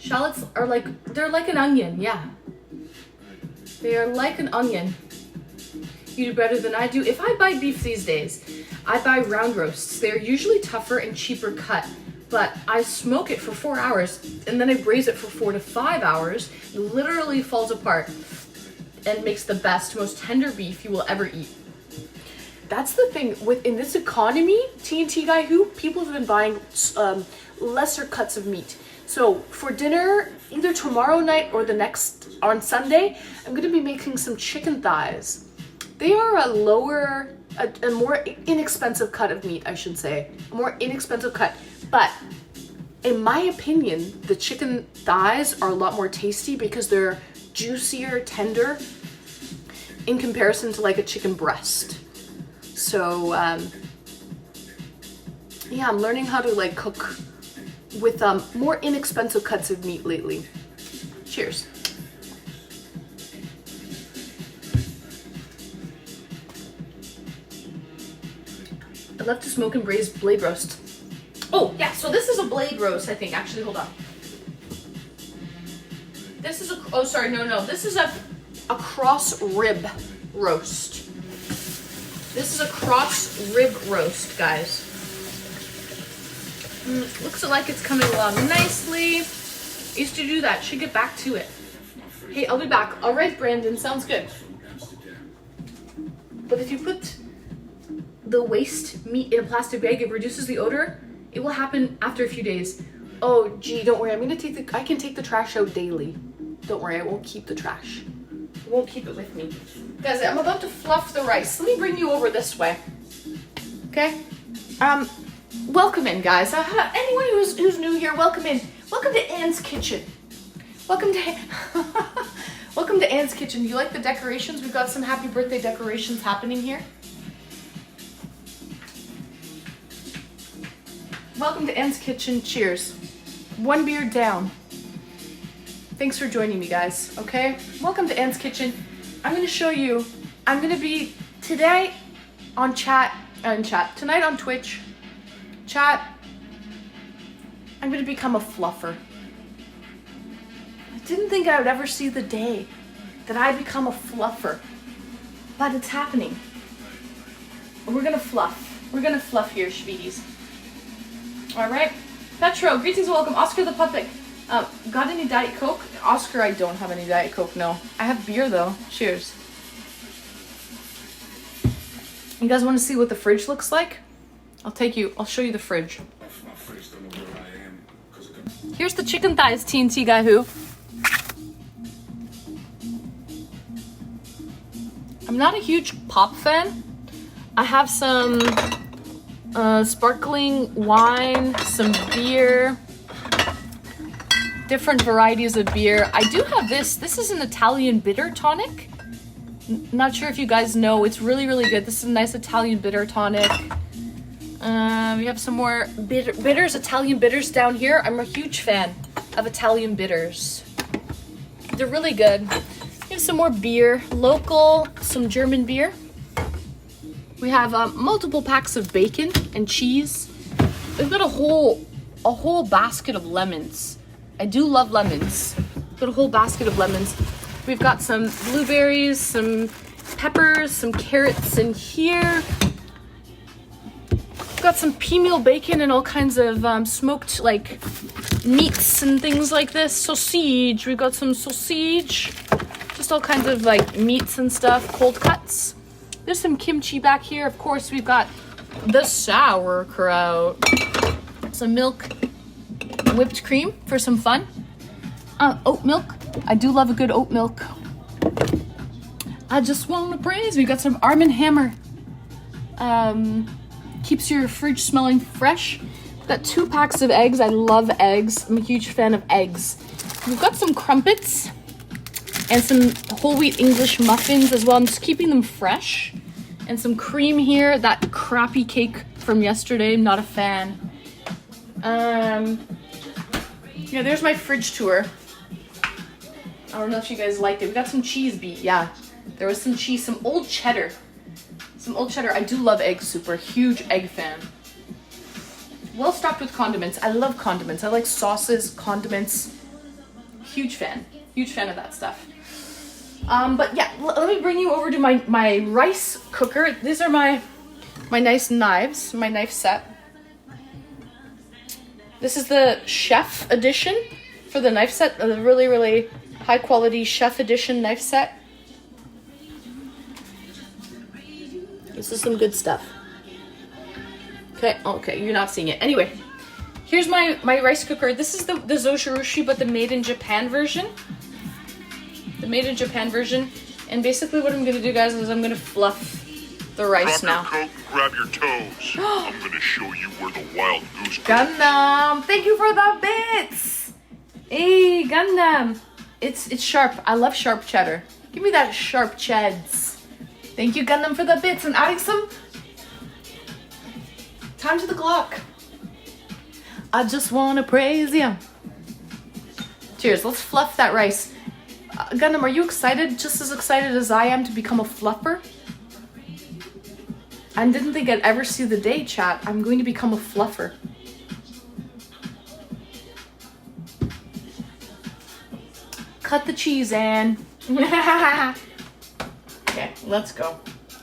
Shallots are like, they're like an onion, yeah. They are like an onion. You do better than I do. If I buy beef these days, I buy round roasts. They're usually tougher and cheaper cut, but I smoke it for 4 hours and then I braise it for 4 to 5 hours. It literally falls apart and makes the best, most tender beef you will ever eat. That's the thing with in this economy, TNT guy, who people have been buying lesser cuts of meat. So for dinner, either tomorrow night or the next on Sunday, I'm gonna be making some chicken thighs. They are a more inexpensive cut of meat, I should say. A more inexpensive cut. But in my opinion, the chicken thighs are a lot more tasty because they're juicier, tender in comparison to like a chicken breast. So yeah, I'm learning how to like cook with more inexpensive cuts of meat lately. Cheers. I love to smoke and braise blade roast. Oh yeah, so this is a blade roast, I think. Actually, hold on. This is this is a cross rib roast. This is a cross rib roast, guys. Looks like it's coming along nicely. I used to do that. Should get back to it. Hey, I'll be back. All right, Brandon, sounds good. But if you put the waste meat in a plastic bag, it reduces the odor. It will happen after a few days. Oh, gee, don't worry. I can take the trash out daily. Don't worry, I won't keep the trash. I won't keep it with me. Guys, I'm about to fluff the rice. Let me bring you over this way. Okay? Welcome in, guys. Anyone who's new here, welcome in. Welcome to Anne's Kitchen. Welcome to Anne's Kitchen. Do you like the decorations? We've got some happy birthday decorations happening here. Welcome to Anne's Kitchen. Cheers. One beer down. Thanks for joining me, guys, okay? Welcome to Anne's Kitchen. I'm gonna show you, I'm gonna be today on tonight on Twitch, chat, I'm gonna become a fluffer. I didn't think I would ever see the day that I become a fluffer, but it's happening. We're gonna fluff. We're gonna fluff here, Schweeties. All right, Petro, greetings and welcome. Oscar the Puppet. Got any Diet Coke? Oscar, I don't have any Diet Coke, no. I have beer though. Cheers. You guys want to see what the fridge looks like? I'll show you the fridge. Here's the chicken thighs, TNT guy who. I'm not a huge pop fan. I have some sparkling wine, some beer, different varieties of beer. I do have this. This is an Italian bitter tonic. Not sure if you guys know. It's really, really good. This is a nice Italian bitter tonic. We have some more bitters, Italian bitters down here. I'm a huge fan of Italian bitters. They're really good. We have some more beer, local, some German beer. We have multiple packs of bacon and cheese. We've got a whole basket of lemons. I do love lemons. We've got a whole basket of lemons. We've got some blueberries, some peppers, some carrots in here. We've got some pea meal bacon and all kinds of smoked like meats and things like this. Sausage. We've got some sausage. Just all kinds of like meats and stuff. Cold cuts. There's some kimchi back here. Of course, we've got the sauerkraut. Some milk. Whipped cream for some fun. Oat milk. I do love a good oat milk. I just want to praise. We got some Arm & Hammer. Keeps your fridge smelling fresh. Got 2 packs of eggs. I love eggs. I'm a huge fan of eggs. We've got some crumpets and some whole wheat English muffins as well. I'm just keeping them fresh. And some cream here. That crappy cake from yesterday. I'm not a fan. Yeah, there's my fridge tour. I don't know if you guys liked it. We got some cheese beet. Yeah, there was some cheese, some old cheddar. I do love eggs, super huge egg fan. Well stocked with condiments. I love condiments. I like sauces, condiments. Huge fan of that stuff. But yeah, let me bring you over to my rice cooker. These are my nice knives, my knife set. This is the chef edition for the knife set, the really, really high quality chef edition knife set. This is some good stuff. Okay, you're not seeing it. Anyway, here's my rice cooker. This is the Zoshirushi, but the made in Japan version. The made in Japan version. And basically what I'm gonna do, guys, is I'm gonna fluff the rice now. Drop your coat, grab your toes. I'm gonna show you where the wild goose goes. Gundam, thank you for the bits. Hey, Gundam. It's sharp. I love sharp cheddar. Give me that sharp cheds. Thank you, Gundam, for the bits and adding some time to the Glock. I just wanna praise you. Cheers. Let's fluff that rice. Gundam, are you excited? Just as excited as I am to become a fluffer? I didn't think I'd ever see the day, chat. I'm going to become a fluffer. Cut the cheese, Anne. Okay, let's go.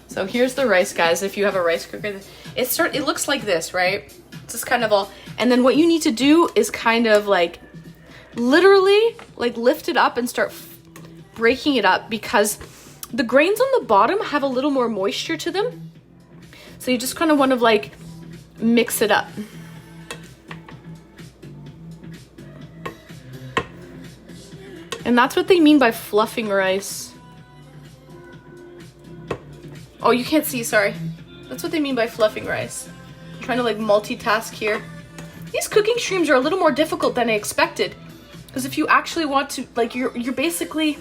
So here's the rice, guys. If you have a rice cooker, it looks like this, right? It's just kind of all. And then what you need to do is kind of like, literally, like lift it up and start breaking it up, because the grains on the bottom have a little more moisture to them. So you just kind of want to like mix it up. And that's what they mean by fluffing rice. Oh, you can't see, sorry. That's what they mean by fluffing rice. I'm trying to like multitask here. These cooking streams are a little more difficult than I expected. Because if you actually want to, like, you're basically,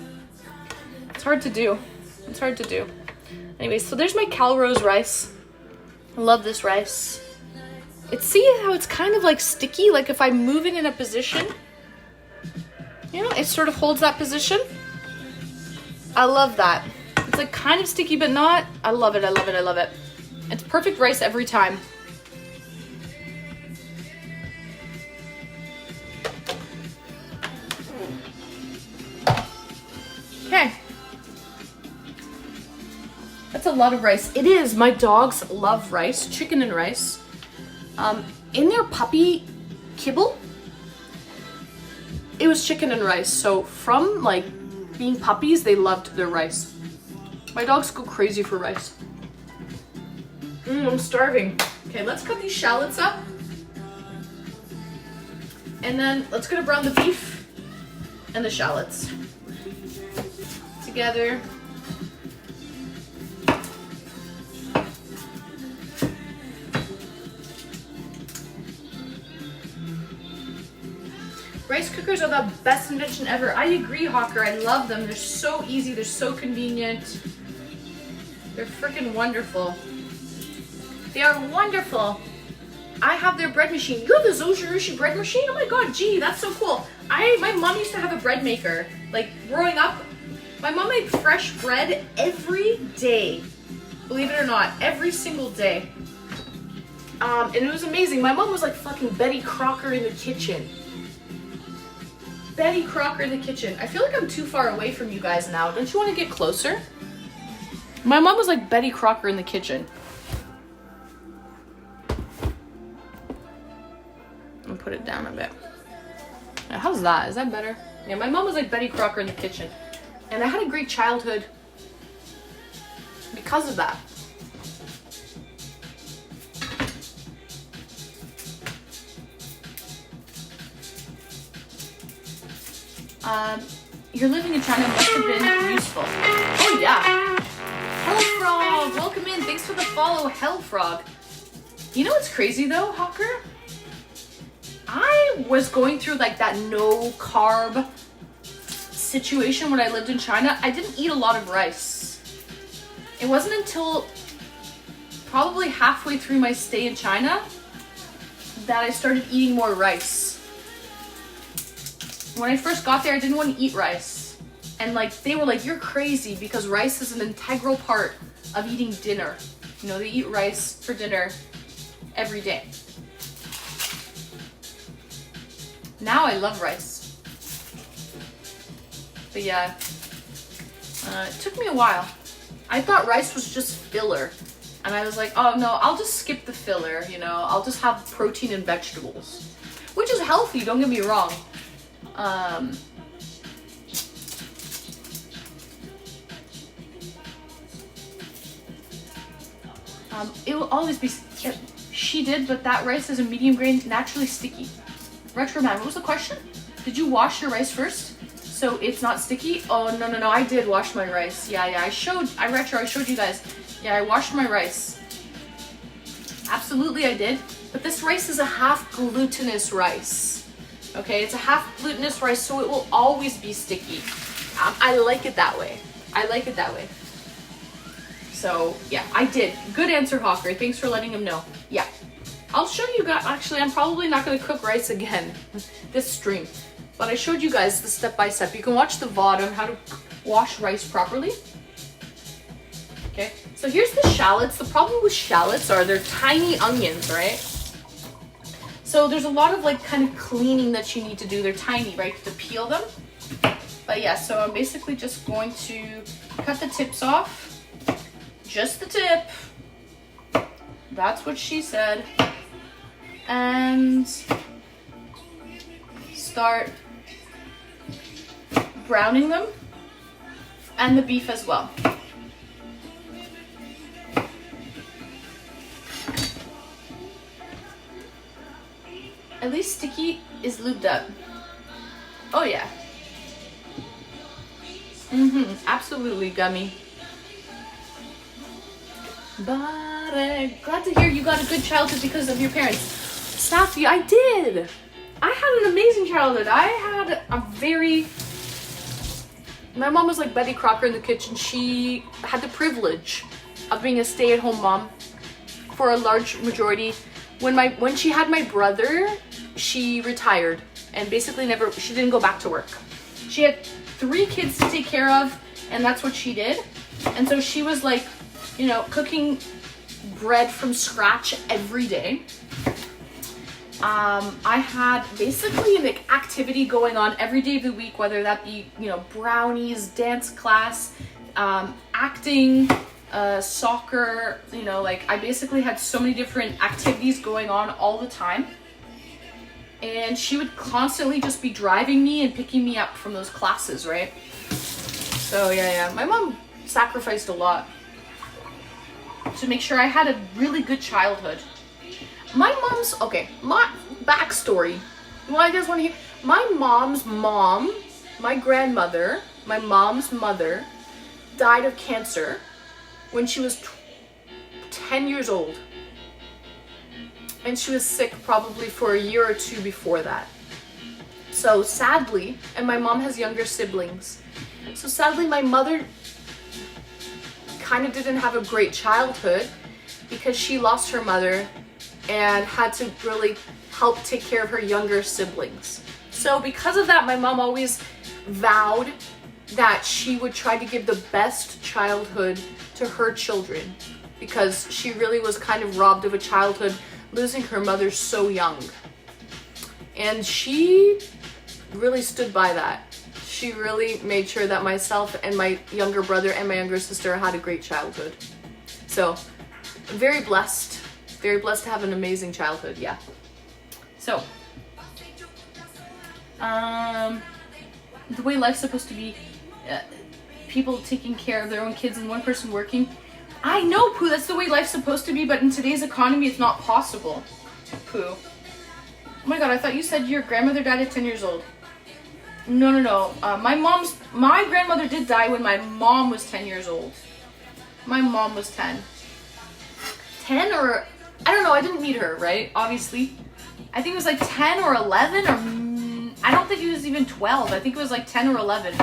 it's hard to do. It's hard to do. Anyway, so there's my Calrose rice. I love this rice. See how it's kind of like sticky? Like if I move it in a position, you know, it sort of holds that position. I love that. It's like kind of sticky, but not. I love it, I love it, I love it. It's perfect rice every time. Okay. That's a lot of rice. It is. My dogs love rice, chicken and rice. In their puppy kibble, it was chicken and rice. So from like being puppies, they loved their rice. My dogs go crazy for rice. I'm starving. Okay, let's cut these shallots up. And then let's go to brown the beef and the shallots together. Rice cookers are the best invention ever. I agree, Hawker. I love them. They're so easy. They're so convenient. They're freaking wonderful. They are wonderful. I have their bread machine. You have the Zoshirushi bread machine? Oh my god, gee, that's so cool. My mom used to have a bread maker. Like, growing up, my mom made fresh bread every day. Believe it or not, every single day. And it was amazing. My mom was like fucking Betty Crocker in the kitchen. Betty Crocker in the kitchen. I feel like I'm too far away from you guys now. Don't you want to get closer? My mom was like Betty Crocker in the kitchen. I'll put it down a bit. Now, how's that? Is that better? Yeah, my mom was like Betty Crocker in the kitchen. And I had a great childhood because of that. Your living in China must have been useful. Oh yeah. Hellfrog, welcome in. Thanks for the follow, Hellfrog. You know what's crazy though, Hawker? I was going through like that no carb situation when I lived in China. I didn't eat a lot of rice. It wasn't until probably halfway through my stay in China that I started eating more rice. When I first got there, I didn't want to eat rice. And like, they were like, you're crazy because rice is an integral part of eating dinner. You know, they eat rice for dinner every day. Now I love rice. But yeah, it took me a while. I thought rice was just filler. And I was like, oh no, I'll just skip the filler, you know. I'll just have protein and vegetables. Which is healthy, don't get me wrong. It will always be, she did, but that rice is a medium grain, naturally sticky. Retro Man, what was the question? Did you wash your rice first? So it's not sticky? Oh, no, I did wash my rice. Yeah, I showed you guys. Yeah, I washed my rice. Absolutely I did. But this rice is a half glutinous rice. Okay, it's a half glutinous rice, so it will always be sticky. I like it that way. So, yeah, I did. Good answer, Hawker. Thanks for letting him know. Yeah. I'll show you guys. Actually, I'm probably not going to cook rice again this stream. But I showed you guys the step-by-step. You can watch the VOD on how to wash rice properly. Okay. So here's the shallots. The problem with shallots are they're tiny onions, right? So there's a lot of like kind of cleaning that you need to do. They're tiny, right? To peel them. But yeah, so I'm basically just going to cut the tips off. Just the tip. That's what she said. And start browning them. And the beef as well. At least Sticky is lubed up. Oh yeah. Absolutely, Gummy. But glad to hear you got a good childhood because of your parents. Safi, I did. I had an amazing childhood. I had a very... My mom was like Betty Crocker in the kitchen. She had the privilege of being a stay-at-home mom for a large majority. When she had my brother, she retired and basically she didn't go back to work. She had 3 kids to take care of, and that's what she did. And so she was like, you know, cooking bread from scratch every day. I had basically an activity going on every day of the week, whether that be, you know, brownies, dance class, acting, soccer, you know, like I basically had so many different activities going on all the time. And she would constantly just be driving me and picking me up from those classes, right? So yeah, my mom sacrificed a lot to make sure I had a really good childhood. My backstory. Well, you guys want to hear? My mom's mom, my grandmother, my mom's mother, died of cancer when she was 10 years old. And she was sick probably for a year or 2 before that. So sadly, and my mom has younger siblings. So sadly, my mother kind of didn't have a great childhood because she lost her mother and had to really help take care of her younger siblings. So because of that, my mom always vowed that she would try to give the best childhood to her children because she really was kind of robbed of a childhood losing her mother so young. And she really stood by that. She really made sure that myself and my younger brother and my younger sister had a great childhood. So, I'm very blessed to have an amazing childhood, yeah. So, the way life's supposed to be, people taking care of their own kids and one person working. I know, Pooh, that's the way life's supposed to be, but in today's economy, it's not possible. Pooh. Oh my god, I thought you said your grandmother died at 10 years old. No. My grandmother did die when my mom was 10 years old. My mom was 10. 10 or, I don't know, I didn't meet her, right? Obviously. I think it was like 10 or 11 or, I don't think it was even 12. I think it was like 10 or 11.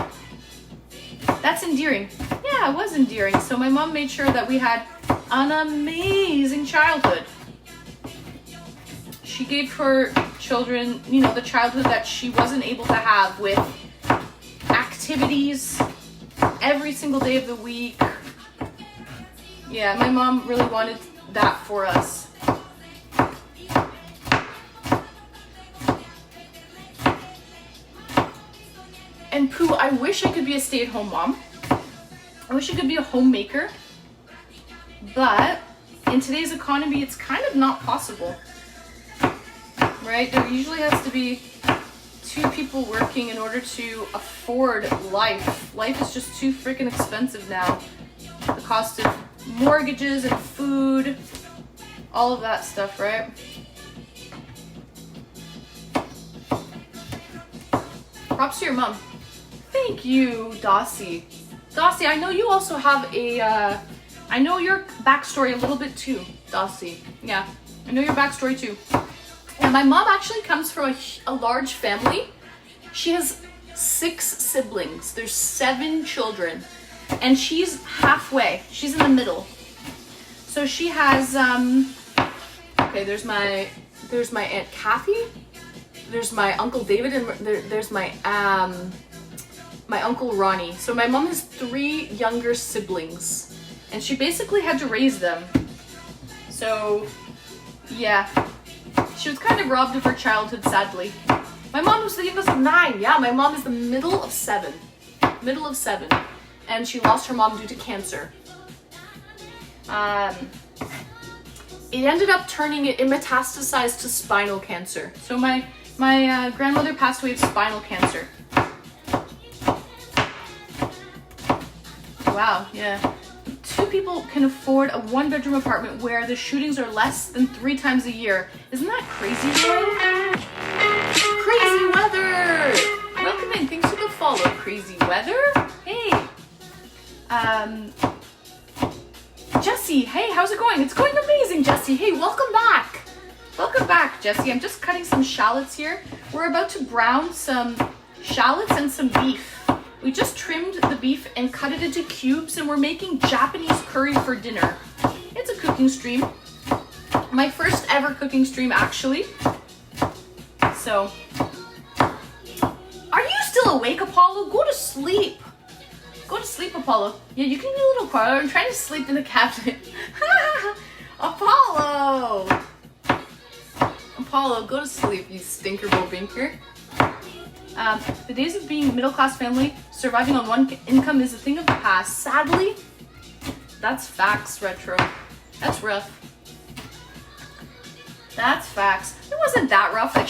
That's endearing. Yeah, it was endearing. So my mom made sure that we had an amazing childhood. She gave her children, you know, the childhood that she wasn't able to have with activities every single day of the week. Yeah, my mom really wanted that for us. And Pooh, I wish I could be a stay-at-home mom. I wish I could be a homemaker. But in today's economy, it's kind of not possible. Right? There usually has to be 2 people working in order to afford life. Life is just too freaking expensive now. The cost of mortgages and food, all of that stuff, right? Props to your mom. Thank you, Dossie. Dossie, I know you also have a, I know your backstory a little bit too, Dossie. Yeah, I know your backstory too. Yeah, my mom actually comes from a large family. She has 6 siblings. There's 7 children. And she's halfway. She's in the middle. So she has, okay, there's my Aunt Kathy. There's my Uncle David, and there's my Uncle Ronnie. So my mom has 3 younger siblings. And she basically had to raise them. So, yeah. She was kind of robbed of her childhood, sadly. My mom was the youngest of 9. Yeah, my mom is the middle of 7. Middle of 7. And she lost her mom due to cancer. It ended up it metastasized to spinal cancer. So my grandmother passed away of spinal cancer. Wow, yeah. 2 people can afford a 1-bedroom apartment where the shootings are less than 3 times a year. Isn't that crazy, bro? Crazy weather! Welcome in. Thanks for the follow, crazy weather. Hey. Jesse, hey, how's it going? It's going amazing, Jesse. Hey, welcome back. Welcome back, Jesse. I'm just cutting some shallots here. We're about to brown some shallots and some beef. We just trimmed the beef and cut it into cubes, and we're making Japanese curry for dinner. It's a cooking stream. My first ever cooking stream, actually. So, are you still awake, Apollo? Go to sleep. Go to sleep, Apollo. Yeah, you can be a little quiet. I'm trying to sleep in the cabinet. Apollo! Apollo, go to sleep, you stinker binker. The days of being middle-class family, surviving on 1 income is a thing of the past. Sadly, that's facts, Retro. That's rough. That's facts. It wasn't that rough. Like,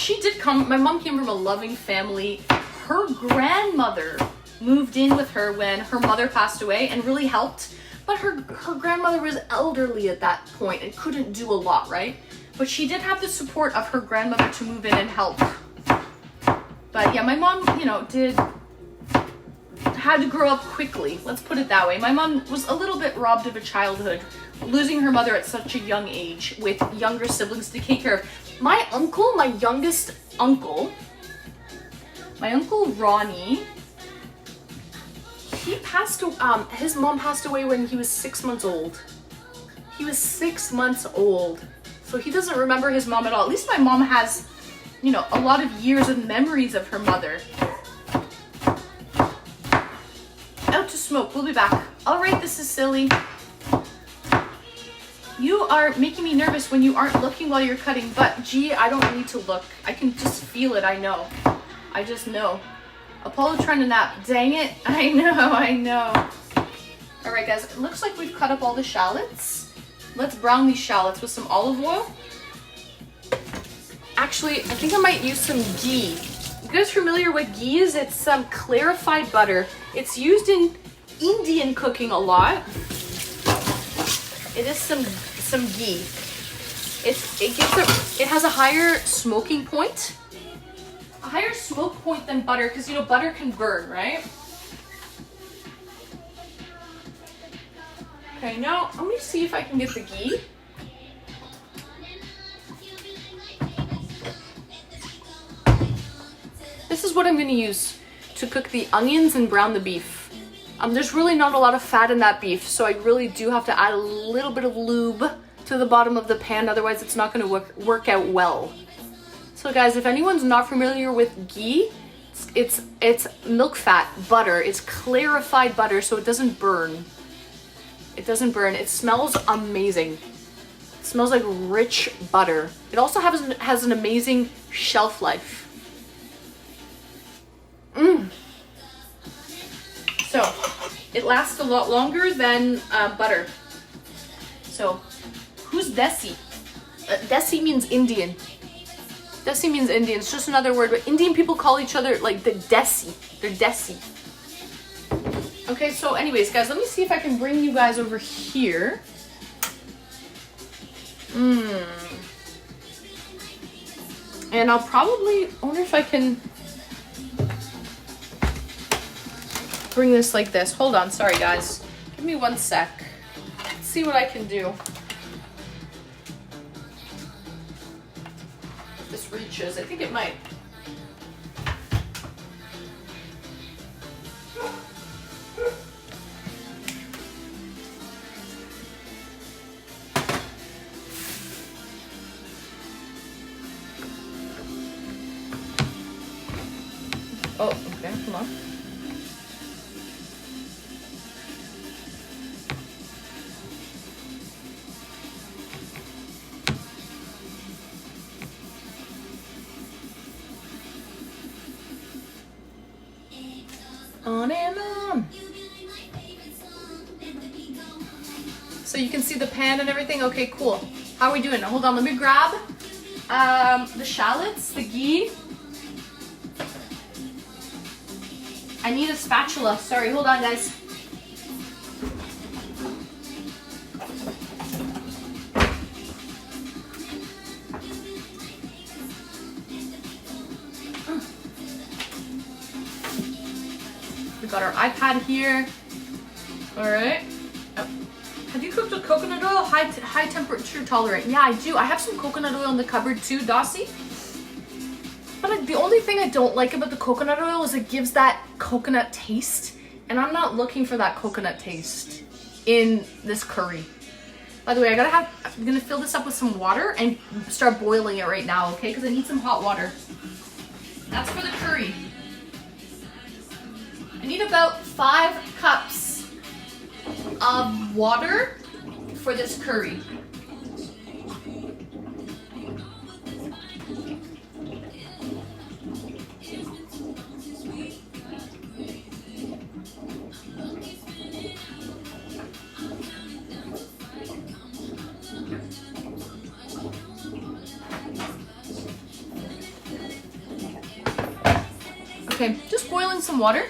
my mom came from a loving family. Her grandmother moved in with her when her mother passed away and really helped. But her grandmother was elderly at that point and couldn't do a lot, right? But she did have the support of her grandmother to move in and help. But yeah, my mom, had to grow up quickly. Let's put it that way. My mom was a little bit robbed of a childhood, losing her mother at such a young age with younger siblings to take care of. My youngest uncle, my Uncle Ronnie, his mom passed away when he was 6 months old. He was 6 months old. So he doesn't remember his mom at all. At least my mom has, a lot of years of memories of her mother. Out to smoke. We'll be back. All right, this is silly. You are making me nervous when you aren't looking while you're cutting, but gee, I don't need to look. I can just feel it, I know. I just know. Apollo trying to nap. Dang it. I know. All right, guys, it looks like we've cut up all the shallots. Let's brown these shallots with some olive oil. Actually, I think I might use some ghee. You guys familiar with ghee is? It's some clarified butter. It's used in Indian cooking a lot. It is some ghee. It has a higher smoking point. A higher smoke point than butter, because butter can burn, right? Okay, now let me see if I can get the ghee. This is what I'm going to use to cook the onions and brown the beef. There's really not a lot of fat in that beef, so I really do have to add a little bit of lube to the bottom of the pan, otherwise it's not going to work out well. So guys, if anyone's not familiar with ghee, it's milk fat, butter. It's clarified butter, so it doesn't burn. It doesn't burn. It smells amazing. It smells like rich butter. It also has an amazing shelf life. So it lasts a lot longer than butter. So who's Desi? Desi means Indian. Desi means Indian. It's just another word, but Indian people call each other like the Desi. They're Desi. Okay, so anyways, guys, let me see if I can bring you guys over here. And I'll probably wonder if I can bring this like this. Hold on, sorry guys. Give me 1 sec. Let's see what I can do. If this reaches, I think it might. Oh, okay, come on. On and on. So you can see the pan and everything? Okay, cool. How are we doing? Hold on, let me grab the shallots, the ghee. I need a spatula. Sorry, hold on, guys. We got our iPad here. All right. Oh. Have you cooked with coconut oil? High temperature tolerant. Yeah, I do. I have some coconut oil in the cupboard too, Dossie. But the only thing I don't like about the coconut oil is it gives that coconut taste. And I'm not looking for that coconut taste in this curry. By the way, I'm gonna fill this up with some water and start boiling it right now, okay? Because I need some hot water. That's for the curry. I need about 5 cups of water for this curry. Okay, just boiling some water.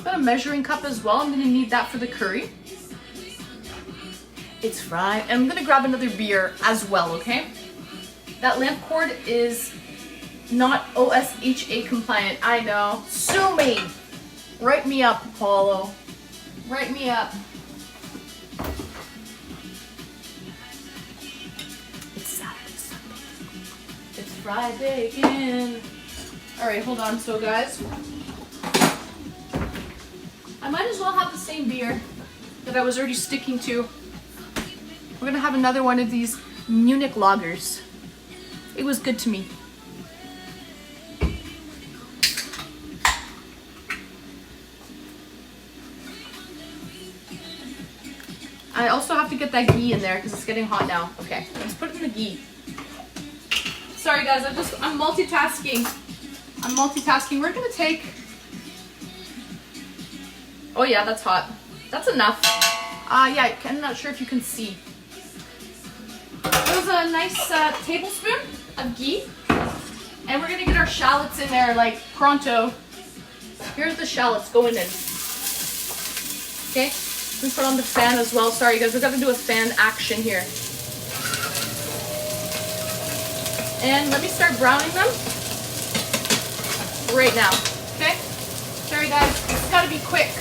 Got a measuring cup as well. I'm gonna need that for the curry. It's fried. And I'm gonna grab another beer as well, okay? That lamp cord is not OSHA compliant. I know. Sue me. Write me up, Apollo. Write me up. It's Saturday, Sunday. It's Friday again. Alright, hold on. So guys, I might as well have the same beer that I was already sticking to. We're gonna have another one of these Munich lagers. It was good to me. I also have to get that ghee in there because it's getting hot now. Okay, let's put it in the ghee. Sorry guys, I'm multitasking. We're gonna take, oh yeah, that's hot. That's enough. Yeah, I'm not sure if you can see. It was a nice tablespoon of ghee. And we're gonna get our shallots in there like pronto. Here's the shallots going in. Okay, we put on the fan as well. Sorry guys, we gotta do a fan action here. And let me start browning them right now, okay? Sorry guys, it's gotta be quick.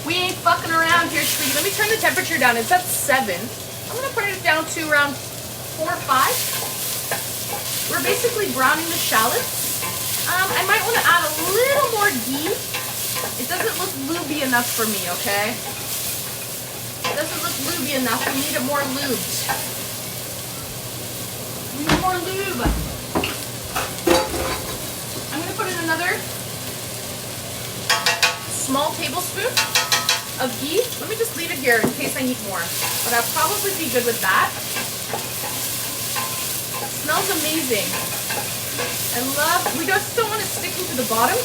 We ain't fucking around here, sweetie. Let me turn the temperature down. It's at 7. I'm gonna put it down to around 4 or 5. We're basically browning the shallots. I might want to add a little more ghee. It doesn't look lubey enough for me, okay? It doesn't look lubey enough. We need it more lubed. We need more lube. I'm gonna put in another small tablespoon of ghee. Let me just leave it here in case I need more. But I'll probably be good with that. It smells amazing. We just don't want it sticking to the bottom.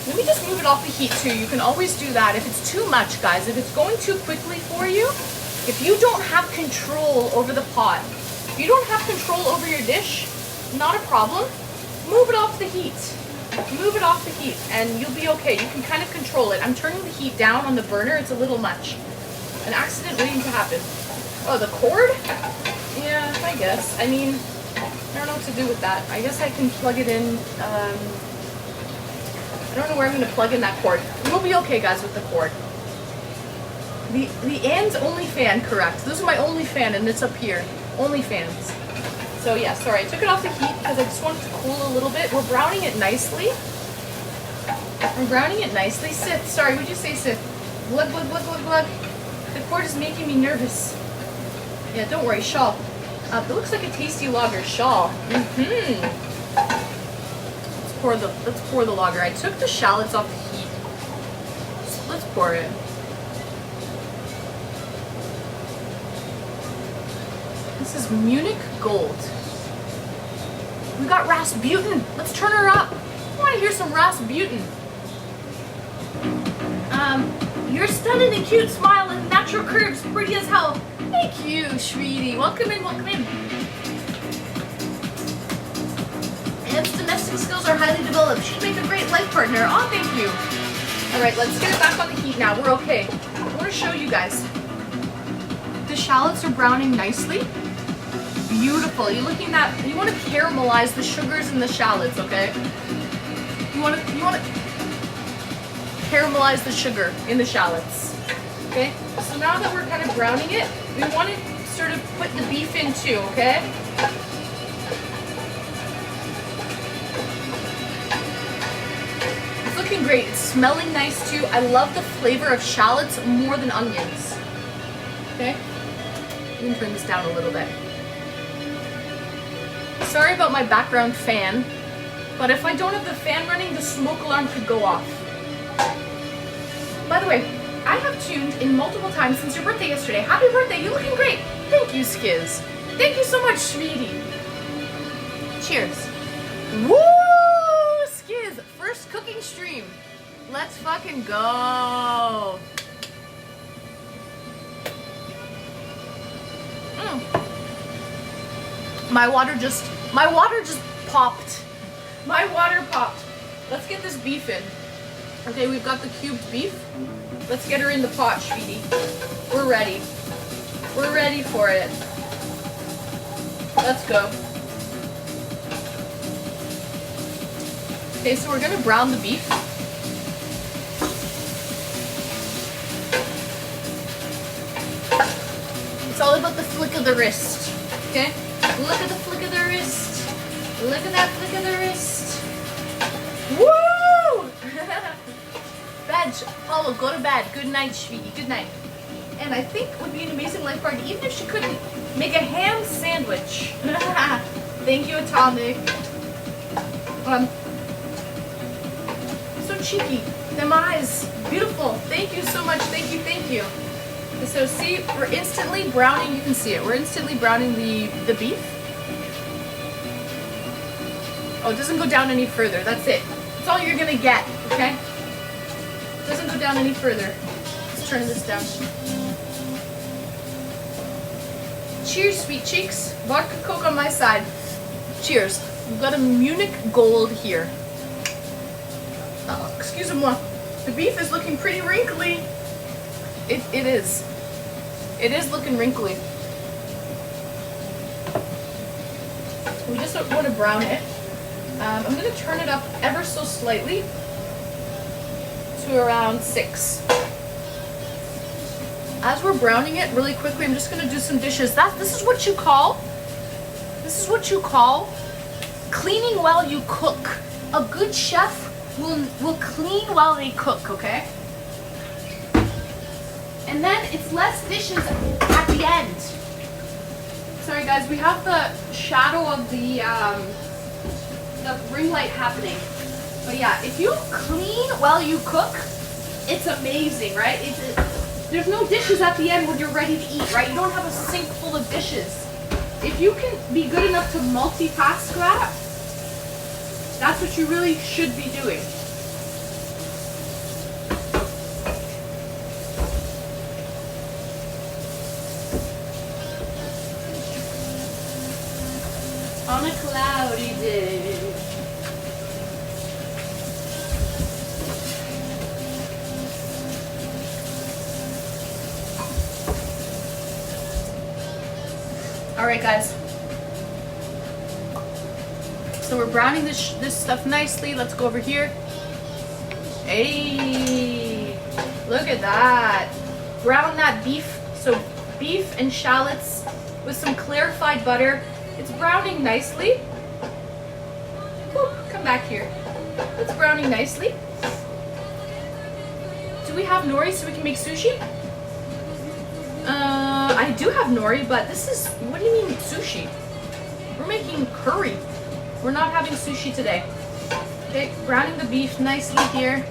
Let me just move it off the heat too. You can always do that if it's too much, guys. If it's going too quickly for you, if you don't have control over the pot, if you don't have control over your dish, not a problem. Move it off the heat. Move it off the heat and you'll be okay. You can kind of control it. I'm turning the heat down on the burner. It's a little much. An accident waiting to happen. Oh, the cord? Yeah, I guess. I mean, I don't know what to do with that. I guess I can plug it in. I don't know where I'm going to plug in that cord. We'll be okay, guys, with the cord. The Ann's only fan, correct. This is my only fan, and it's up here. Only fans. So yeah, sorry, I took it off the heat because I just wanted to cool a little bit. We're browning it nicely. We're browning it nicely. Sith, sorry, would you say Sith? Glug, glug, glug, glug, glug. The cord is making me nervous. Yeah, don't worry, Shaw. It looks like a tasty lager, Shaw. Let's pour the lager. I took the shallots off the heat. So let's pour it. This is Munich Gold. We got Rasputin. Let's turn her up. I want to hear some Rasputin. You're stunning and cute, smile and natural curves, pretty as hell. Thank you, sweetie. Welcome in, welcome in. Ann's domestic skills are highly developed. She'd make a great life partner. Oh, thank you. All right, let's get it back on the heat now. We're okay. I want to show you guys. The shallots are browning nicely. Beautiful. You're looking at, you want to caramelize the sugars in the shallots, okay? You want to caramelize the sugar in the shallots. Okay? So now that we're kind of browning it, we want to sort of put the beef in too, okay? It's looking great. It's smelling nice too. I love the flavor of shallots more than onions. Okay? Let me turn this down a little bit. Sorry about my background fan, but if I don't have the fan running, the smoke alarm could go off. By the way, I have tuned in multiple times since your birthday yesterday. Happy birthday, you're looking great. Thank you, Skiz. Thank you so much, sweetie. Cheers. Woo! Skiz, first cooking stream. Let's fucking go. My water just popped. My water popped. Let's get this beef in. Okay, we've got the cubed beef. Let's get her in the pot, sweetie. We're ready. We're ready for it. Let's go. Okay, so we're gonna brown the beef. It's all about the flick of the wrist. Okay? Look at the flick of the wrist. Look at that flick of the wrist. Woo! Bed, Paulo, go to bed. Good night, sweetie. Good night. And I think it would be an amazing life party, even if she couldn't make a ham sandwich. Thank you, Atomic. So cheeky. Them eyes. Beautiful. Thank you so much. Thank you, thank you. So see, we're instantly browning, you can see it. We're instantly browning the beef. Oh, it doesn't go down any further. That's it. That's all you're gonna get, okay? It doesn't go down any further. Let's turn this down. Cheers, sweet cheeks. Vodka Coke on my side. Cheers. We've got a Munich Gold here. Excuse-moi. The beef is looking pretty wrinkly. It is. It is looking wrinkly. We just want to brown it. I'm going to turn it up ever so slightly to around 6. As we're browning it really quickly, I'm just going to do some dishes. This is what you call cleaning while you cook. A good chef will clean while they cook, okay? And then it's less dishes at the end. Sorry guys, we have the shadow of the ring light happening. But yeah, if you clean while you cook, it's amazing, right? There's no dishes at the end when you're ready to eat, right? You don't have a sink full of dishes. if you can be good enough to multitask that, that's what you really should be doing. On a cloudy day. All right, guys. So we're browning this stuff nicely. Let's go over here. Hey, look at that. Brown that beef. So beef and shallots with some clarified butter. It's browning nicely. Whoop, come back here. It's browning nicely. Do we have nori so we can make sushi? I do have nori, but this is, what do you mean sushi? We're making curry. We're not having sushi today. Okay, browning the beef nicely here.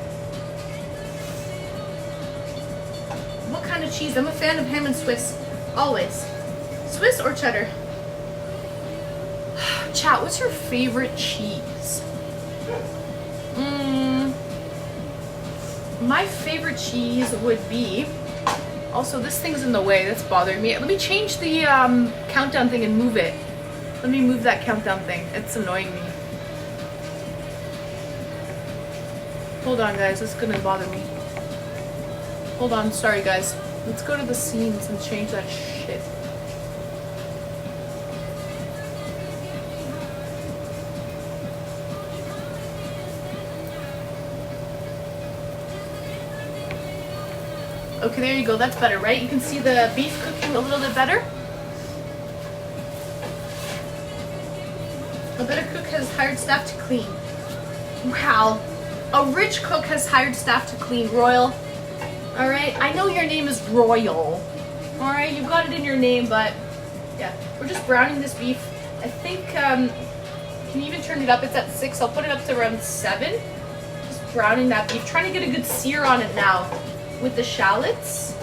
What kind of cheese? I'm a fan of ham and Swiss, always. Swiss or cheddar? Chat, what's your favorite cheese? My favorite cheese would be, also this thing's in the way, that's bothering me. Let me change the countdown thing and move it. Let me move that countdown thing. It's annoying me. Hold on, guys, it's gonna bother me. Hold on, sorry guys. Let's go to the scenes and change that shit. Okay, there you go. That's better, right? You can see the beef cooking a little bit better. A better cook has hired staff to clean. Wow. A rich cook has hired staff to clean. Royal. Alright, I know your name is Royal. Alright, you've got it in your name, but yeah. We're just browning this beef. I think, can you even turn it up? It's at 6. I'll put it up to around 7. Just browning that beef. Trying to get a good sear on it now with the shallots.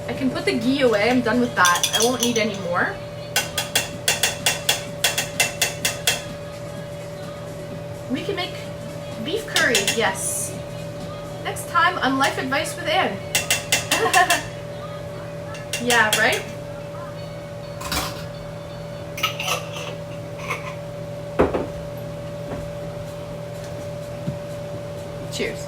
I can put the ghee away. I'm done with that. I won't need any more. We can make beef curry, yes. Next time on Life Advice with Anne. Yeah, right? Cheers.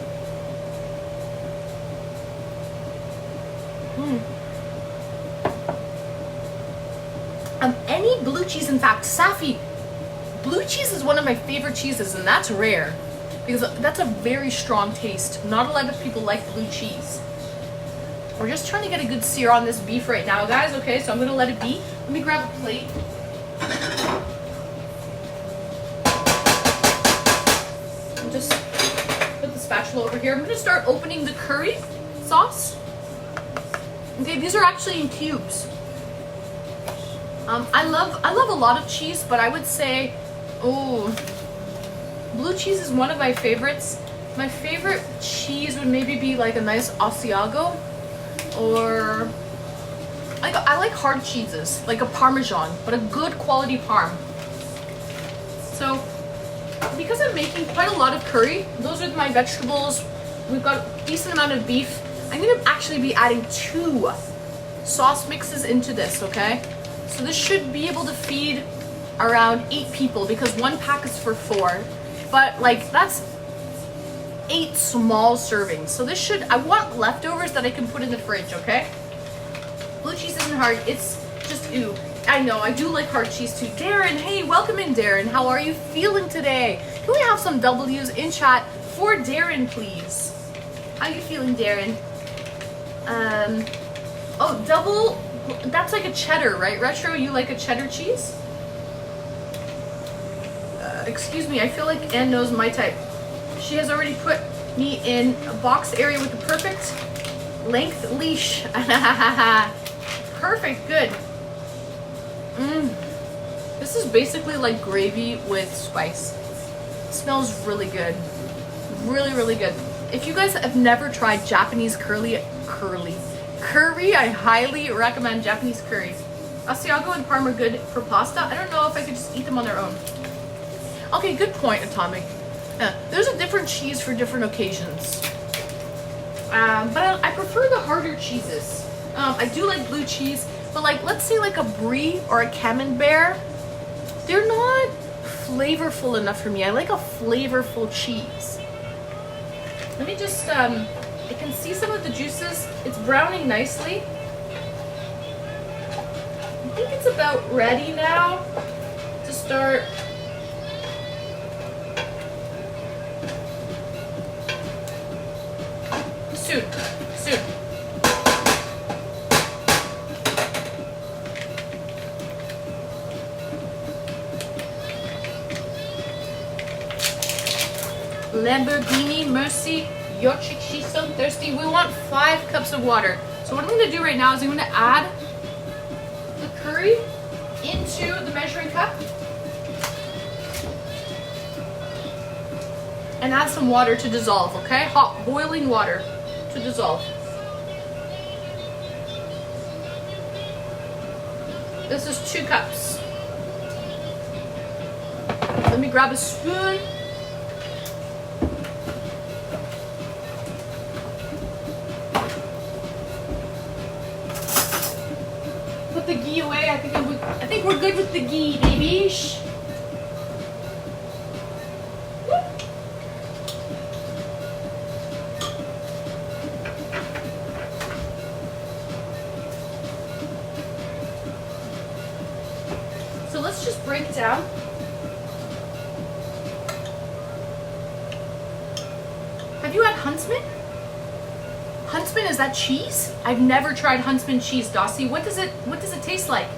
Any blue cheese, in fact, Safi, blue cheese is one of my favorite cheeses, and that's rare because that's a very strong taste. Not a lot of people like blue cheese. We're just trying to get a good sear on this beef right now, guys. Okay, so I'm gonna let it be. Let me grab a plate. And just put the spatula over here. I'm gonna start opening the curry sauce. Okay, these are actually in cubes. I love a lot of cheese, but I would say, blue cheese is one of my favorites. My favorite cheese would maybe be like a nice Asiago, or I like hard cheeses, like a Parmesan, but a good quality Parm. So, because I'm making quite a lot of curry, those are my vegetables. We've got a decent amount of beef. I'm gonna actually be adding 2 sauce mixes into this, okay? So this should be able to feed around 8 people because 1 pack is for 4. But like that's 8 small servings. So this should, I want leftovers that I can put in the fridge, okay? Blue cheese isn't hard, it's just ooh. I know, I do like hard cheese too. Darren, hey, welcome in Darren. How are you feeling today? Can we have some W's in chat for Darren, please? How you feeling, Darren? Oh, double, that's like a cheddar, right? Retro, you like a cheddar cheese? Excuse me, I feel like Anne knows my type. She has already put me in a box area with the perfect length leash. Perfect, good. This is basically like gravy with spice. It smells really good. Really, really good. If you guys have never tried Japanese curly Curry, I highly recommend Japanese curry. Asiago and parm are good for pasta. I don't know if I could just eat them on their own. Okay, good point, Atomic. There's a different cheese for different occasions. But I prefer the harder cheeses. I do like blue cheese, but like, let's say like a brie or a camembert, they're not flavorful enough for me. I like a flavorful cheese. Let me just, I can see some of the juices. It's browning nicely. I think it's about ready now to start. Soon. Lamborghini, Mercy, Yorkshire, she's so thirsty. We want 5 cups of water. So what I'm going to do right now is I'm going to add the curry into the measuring cup and add some water to dissolve, okay? Hot, boiling water to dissolve. This is 2 cups. Let me grab a spoon. Put the ghee away. I think we're good with the ghee, baby. So let's just break it down. Have you had Huntsman? Huntsman, is that cheese? I've never tried Huntsman cheese, Dossie. What does it taste like?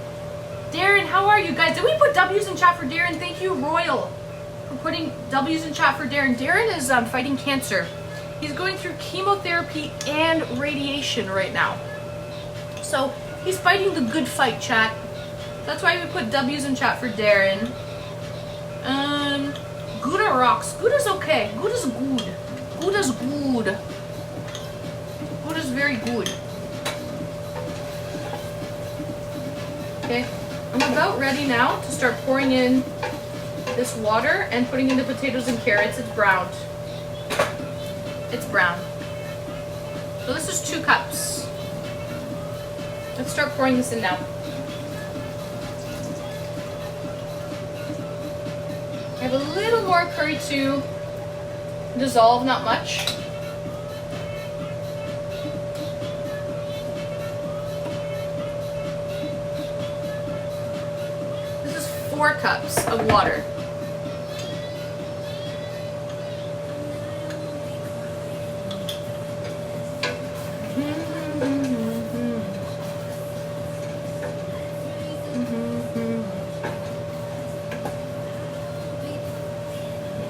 Darren, how are you guys? Did we put W's in chat for Darren? Thank you, Royal, for putting W's in chat for Darren. Darren is fighting cancer. He's going through chemotherapy and radiation right now. So he's fighting the good fight, chat. That's why we put W's in chat for Darren. Gouda rocks. Gouda's okay. Gouda's good. Gouda's good. Gouda's very good. Okay, I'm about ready now to start pouring in this water and putting in the potatoes and carrots. It's browned. It's brown. So this is 2 cups. Let's start pouring this in now. I have a little more curry to dissolve, not much. This is 4 cups of water.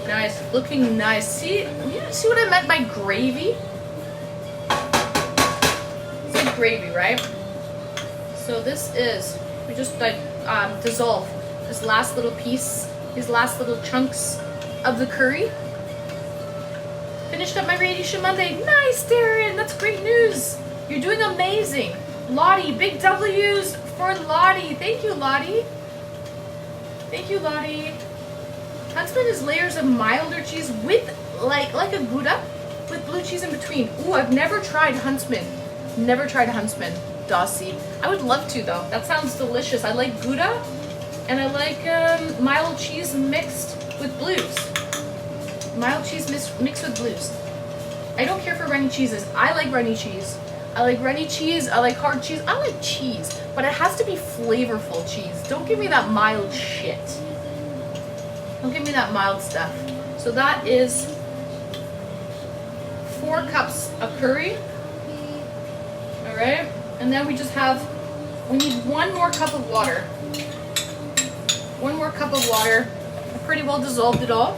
Nice, looking nice. See what I meant by gravy? It's like gravy, right? So this is, we just like dissolve this last little piece, these last little chunks of the curry. Finished up my Radiation Monday. Nice, Darren, that's great news. You're doing amazing. Lottie, big W's for Lottie. Thank you, Lottie. Thank you, Lottie. Huntsman is layers of milder cheese with like a Gouda with blue cheese in between. Ooh, I've never tried Huntsman. Never tried Huntsman, Dossie. I would love to though. That sounds delicious. I like Gouda and I like mild cheese mixed with blues. Mild cheese mixed with blues. I don't care for runny cheeses. I like runny cheese. I like runny cheese. I like hard cheese. I like cheese, but it has to be flavorful cheese. Don't give me that mild shit. Don't give me that mild stuff. So that is 4 cups of curry. All right, and then we need 1 more cup of water. 1 more cup of water. I pretty well dissolved it all.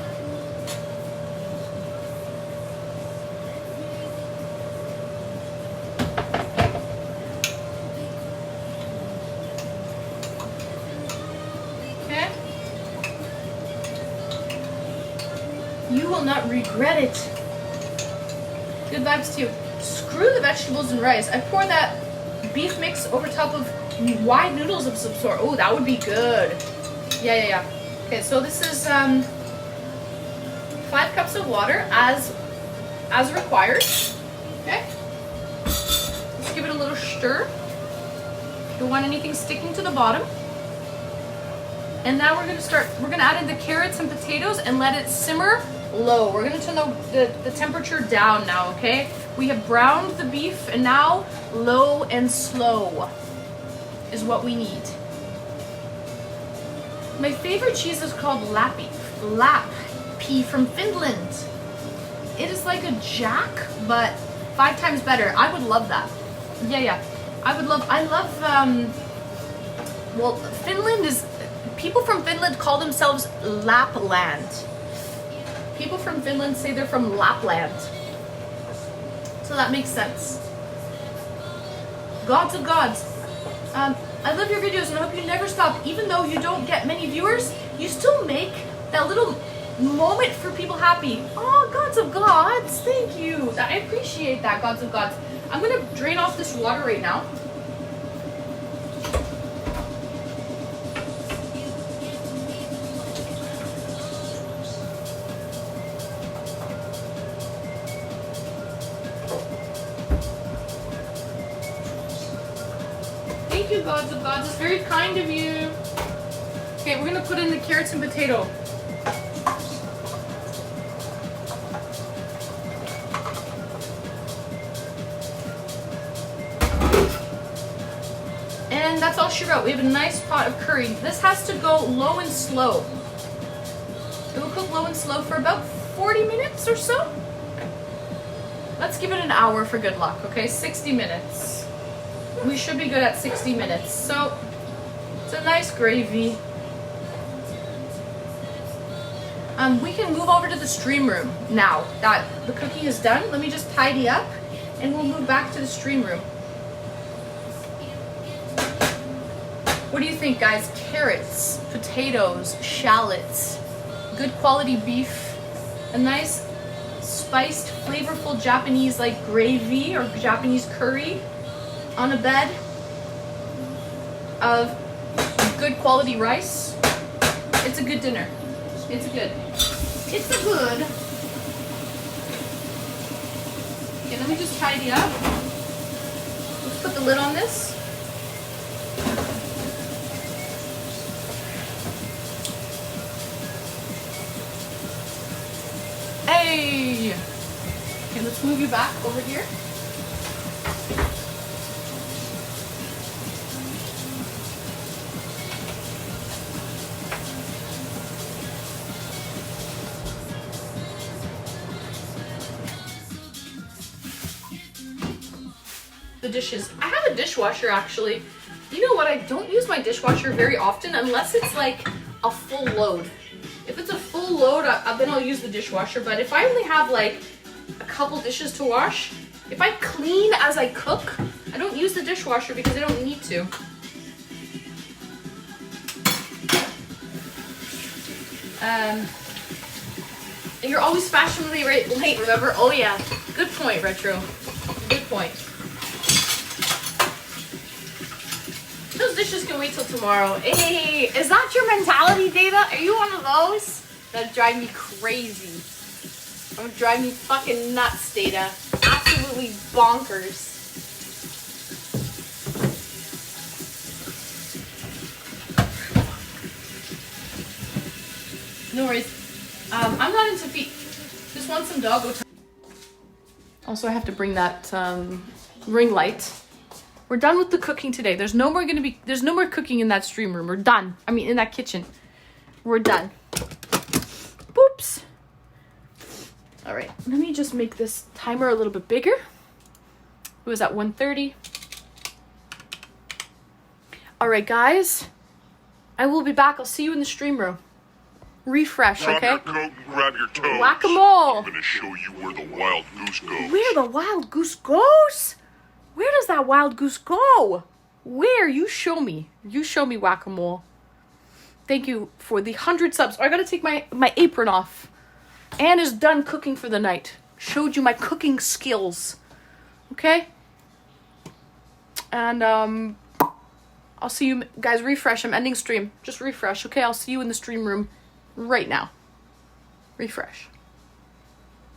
You will not regret it. Good vibes to you. Screw the vegetables and rice. I pour that beef mix over top of wide noodles of some sort. Oh, that would be good. Yeah. Okay, so this is 5 cups of water as required. Okay. Let's give it a little stir. Don't want anything sticking to the bottom. And now we're gonna add in the carrots and potatoes and let it simmer low. We're gonna turn the temperature down now, okay? We have browned the beef and now low and slow is what we need. My favorite cheese is called Lappi from Finland. It is like a jack, but 5 times better. I would love that. Yeah. I love, well, people from Finland call themselves Lapland. People from Finland say they're from Lapland. So that makes sense. Gods of gods. I love your videos and I hope you never stop. Even though you don't get many viewers, you still make that little moment for people happy. Oh, gods of gods. Thank you. I appreciate that, gods of gods. I'm going to drain off this water right now. Thank you, gods of gods. It's very kind of you. Okay, we're going to put in the carrots and potato. And that's all she wrote. We have a nice pot of curry. This has to go low and slow. It will cook low and slow for about 40 minutes or so. Let's give it an hour for good luck, okay? 60 minutes. We should be good at 60 minutes. So, it's a nice gravy. We can move over to the stream room now that the cooking is done. Let me just tidy up and we'll move back to the stream room. What do you think, guys? Carrots, potatoes, shallots, good quality beef, a nice spiced, flavorful Japanese like gravy or Japanese curry on a bed of good quality rice. It's a good dinner. It's a good. Okay, let me just tidy up. Let's put the lid on this. Hey! Okay, let's move you back over here. The dishes. I have a dishwasher actually. You know what? I don't use my dishwasher very often unless it's like a full load. If it's a full load, then I'll use the dishwasher. But if I only have like a couple dishes to wash, if I clean as I cook, I don't use the dishwasher because I don't need to. And you're always fashionably late, remember? Oh yeah, good point, Retro. Good point. Those dishes can wait till tomorrow. Hey, is that your mentality, Data? Are you one of those? That drive me crazy. That would drive me fucking nuts, Data. Absolutely bonkers. No worries. I'm not into feet. Just want some doggo time. Also, I have to bring that ring light. We're done with the cooking today. There's no more cooking in that stream room. We're done. I mean, in that kitchen. We're done. Boops. All right, let me just make this timer a little bit bigger. It was at 1:30. All right, guys. I will be back. I'll see you in the stream room. Refresh, Drop okay? your coat and grab your toes. Whack-a-mole. I'm gonna show you where the wild goose goes. Where the wild goose goes? Where does that wild goose go? Where? You show me. You show me, Whack-a-Mole. Thank you for the 100 subs. I gotta take my apron off. Anne is done cooking for the night. Showed you my cooking skills. Okay? And I'll see you guys. Refresh. I'm ending stream. Just refresh. Okay, I'll see you in the stream room right now. Refresh.